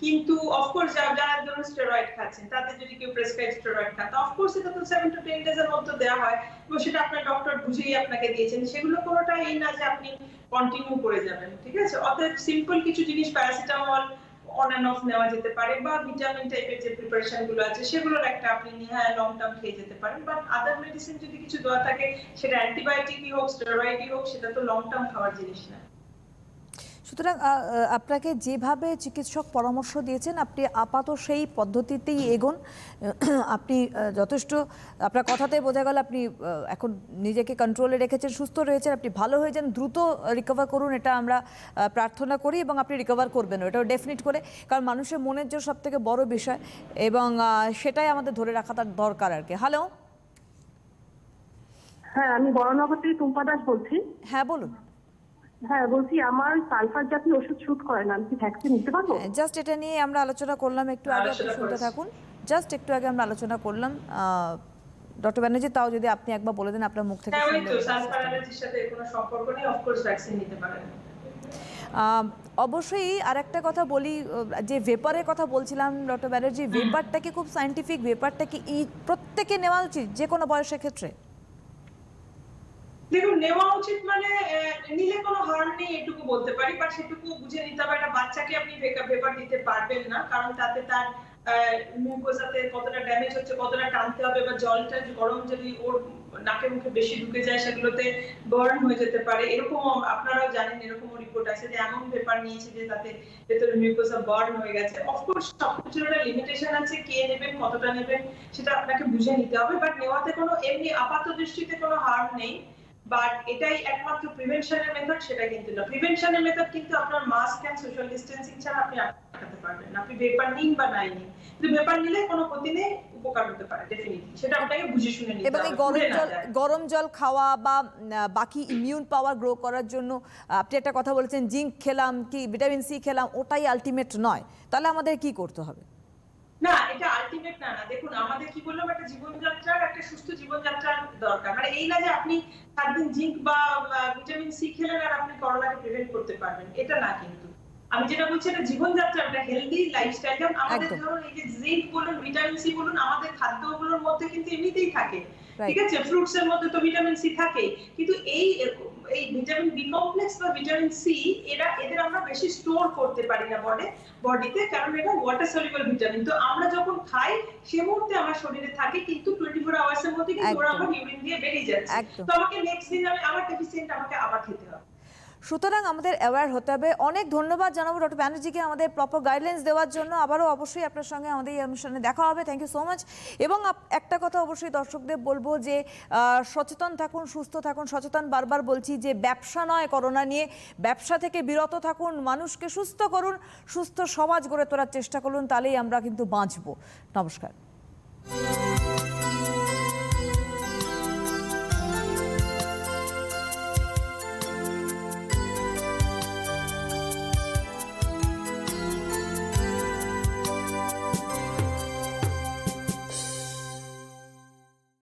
কিন্তু অফকোর্স যারা ধরুন স্টেরয়েড খাচ্ছেন, তাদের যদি কেউ প্রেসক্রাইব স্টেরয়েড খান, তো অফকোর্স এটা তো 7 to 10 ডেজ এর মধ্যে দেওয়া হয়, এবং সেটা আপনার ডক্টর বুঝেই আপনাকে দিয়েছেন। সেগুলো কোনোটাই এই না যে আপনি কন্টিনিউ করে যাবেন, ঠিক আছে? অতএব সিম্পল কিছু জিনিস, প্যারাসিটামল অন এন্ড অফ নেওয়া যেতে পারে, বা ভিটামিন টাইপের যে প্রিপারেশন গুলো আছে সেগুলোর একটা আপনি হ্যাঁ লং টার্ম খেয়ে যেতে পারেন। বাট আদার মেডিসিন যদি কিছু দেওয়া থাকে, সেটা অ্যান্টিবায়োটিকই হোক, স্টেরয়েডই হোক, সেটা তো লং টার্ম খাওয়ার জিনিস না। সুতরাং আপনাকে যেভাবে চিকিৎসক পরামর্শ দিয়েছেন আপনি আপাতত সেই পদ্ধতিতেই এগোন। আপনি যথেষ্ট, আপনার কথাতেই বোঝা গেল আপনি এখন নিজেকে কন্ট্রোলে রেখেছেন, সুস্থ রয়েছেন, আপনি ভালো হয়ে যান, দ্রুত রিকভার করুন, এটা আমরা প্রার্থনা করি, এবং আপনি রিকভার করবেন এটাও ডেফিনিট করে, কারণ মানুষের মনের জোর সব থেকে বড় বিষয়, এবং সেটাই আমাদের ধরে রাখাটা দরকার আর কি। হ্যালো, হ্যাঁ আমি বড়নগর থেকে টুম্পা দাস বলছি। হ্যাঁ বলুন। হ্যাঁ বলছি, আমার সালফার জাতীয় ওষুধ শুট করে না, আমি কি ভ্যাকসিন নিতে পারবো? জাস্ট এটা নিয়ে আমরা আলোচনা করলাম একটু আগে, আপনি আলোচনা শুনতে করেছি। থাকুন। জাস্ট একটু আগে আমরা আলোচনা করলাম ডক্টর ব্যানার্জি, তাও যদি আপনি একবার বলে দেন আপনার মুখ থেকে হ্যাঁ, ওই শুনলে তো বুঝতে সালফার পারবো। অ্যালার্জির সাথে কোনো সম্পর্ক নেই, অফকোর্স ভ্যাকসিন নিতে পারেন। অবশ্যই আর একটা কথা বলি, যে ভেপারের কথা বলছিলাম ডক্টর ব্যানার্জি, ভেপারটা কি খুব সায়েন্টিফিক? ভেপারটা কি প্রত্যেকে নেওয়া উচিত যে কোনো বয়সের ক্ষেত্রে? দেখুন, নেওয়া উচিত মানে নিলে কোনো হার্ম নেই এটুকু বলতে পারি, বাট সেটুকু বুঝে নিতে হবে। একটা বাচ্চাকে আপনি ভেপার দিতে পারবেন না, কারণ তাতে তার মিউকোসাতে কতটা ড্যামেজ হচ্ছে, কতটা টানতে হবে, বা জলটা গরম যদি ওর নাকে মুখে বেশি ঢুকে যায় সেগুলোতে বার্ন হয়ে যেতে পারে। এরকম আপনারাও জানেন, এরকমও রিপোর্ট আছে যে এমন ভেপার নিয়েছে যে তাতে ভেতরে মিউকোসা বার্ন হয়ে গেছে। অফকোর্স সবকিছুর একটা লিমিটেশন আছে, কে নেবেন, কতটা নেবেন, সেটা আপনাকে বুঝে নিতে হবে। বাট নেওয়াতে কোনো এমনি আপাত দৃষ্টিতে কোনো হার্ম নেই, বাট এটাই একমাত্র প্রিভেনশনের মেথড সেটা কিন্তু না। প্রিভেনশনের মেথড কিন্তু আপনার মাস্ক এন্ড সোশ্যাল ডিসটেন্সিং ছাড়া আপনি আটকাতে পারবেন না। আপনি ভেপার নিন বা নাই নিন, কিন্তু ভেপার নিলে কোনো ক্ষতি নেই, উপকার হতে পারে ডেফিনেটলি, সেটা আপনাকে বুঝে শুনে নিতে এবং হবে। এই ভুলে না যায়। গরম জল খাওয়া বা বাকি ইমিউন পাওয়ার গ্রো করার জন্য আপনি একটা কথা বলেছেন, জিঙ্ক খেলাম কি ভিটামিন সি খেলাম, ওটাই আলটিমেট নয়, তাহলে আমাদের কি করতে হবে? না, এটা আলটিমেট না। দেখুন, আমাদের কি বললাম, একটা জীবনযাত্রার, একটা সুস্থ জীবনযাত্রার দরকার। মানে এই না যে আপনি সারাদিন জিঙ্ক বা ভিটামিন সি খেলেন আর আপনি করোনাকে প্রিভেন্ট করতে পারবেন, এটা না। কিন্তু আমি যেটা বলছি, এটা জীবনযাত্রা, একটা হেলদি লাইফস্টাইল। যেমন আমাদের একদম। ধরুন এই যে জিঙ্ক বলুন, ভিটামিন সি বলুন, আমাদের খাদ্যগুলোর মধ্যে কিন্তু এমনিতেই থাকে, ঠিক আছে? ফ্রুটস এর মধ্যে তো ভিটামিন সি থাকে, কিন্তু এই ভিটামিন বি কমপ্লেক্স বা ভিটামিন সি, এদের আমরা বেশি স্টোর করতে পারি না বডিতে, কারণ এটা ওয়াটার সলিউবল ভিটামিন। তো আমরা যখন খাই সে মুহূর্তে আমার শরীরে থাকে, কিন্তু 24 আওয়ার্স এর মধ্যে কিন্তু ওরা একদম। আমার ইউরিন দিয়ে বেরিয়ে যাচ্ছে। একদম। তো আমাকে নেক্সট দিন আমার ডেফিসিয়েন্ট আমাকে আবার খেতে হবে। সুতরাং আমাদের অ্যাওয়্যার হতে হবে। অনেক ধন্যবাদ জানাবো ডক্টর ব্যানার্জিকে আমাদের প্রপার গাইডলাইন্স দেওয়ার জন্য। আবারও অবশ্যই আপনার সঙ্গে আমাদের এই অনুষ্ঠানে দেখা হবে। Thank you so much. এবং একটা কথা অবশ্যই দর্শকদের বলবো যে সচেতন থাকুন, সুস্থ থাকুন। সচেতন বারবার বলছি যে ব্যবসা নয় করোনা নিয়ে, ব্যবসা থেকে বিরত থাকুন, মানুষকে সুস্থ করুন, সুস্থ সমাজ গড়ে তোলার চেষ্টা করুন, তাহলেই আমরা কিন্তু বাঁচবো। নমস্কার।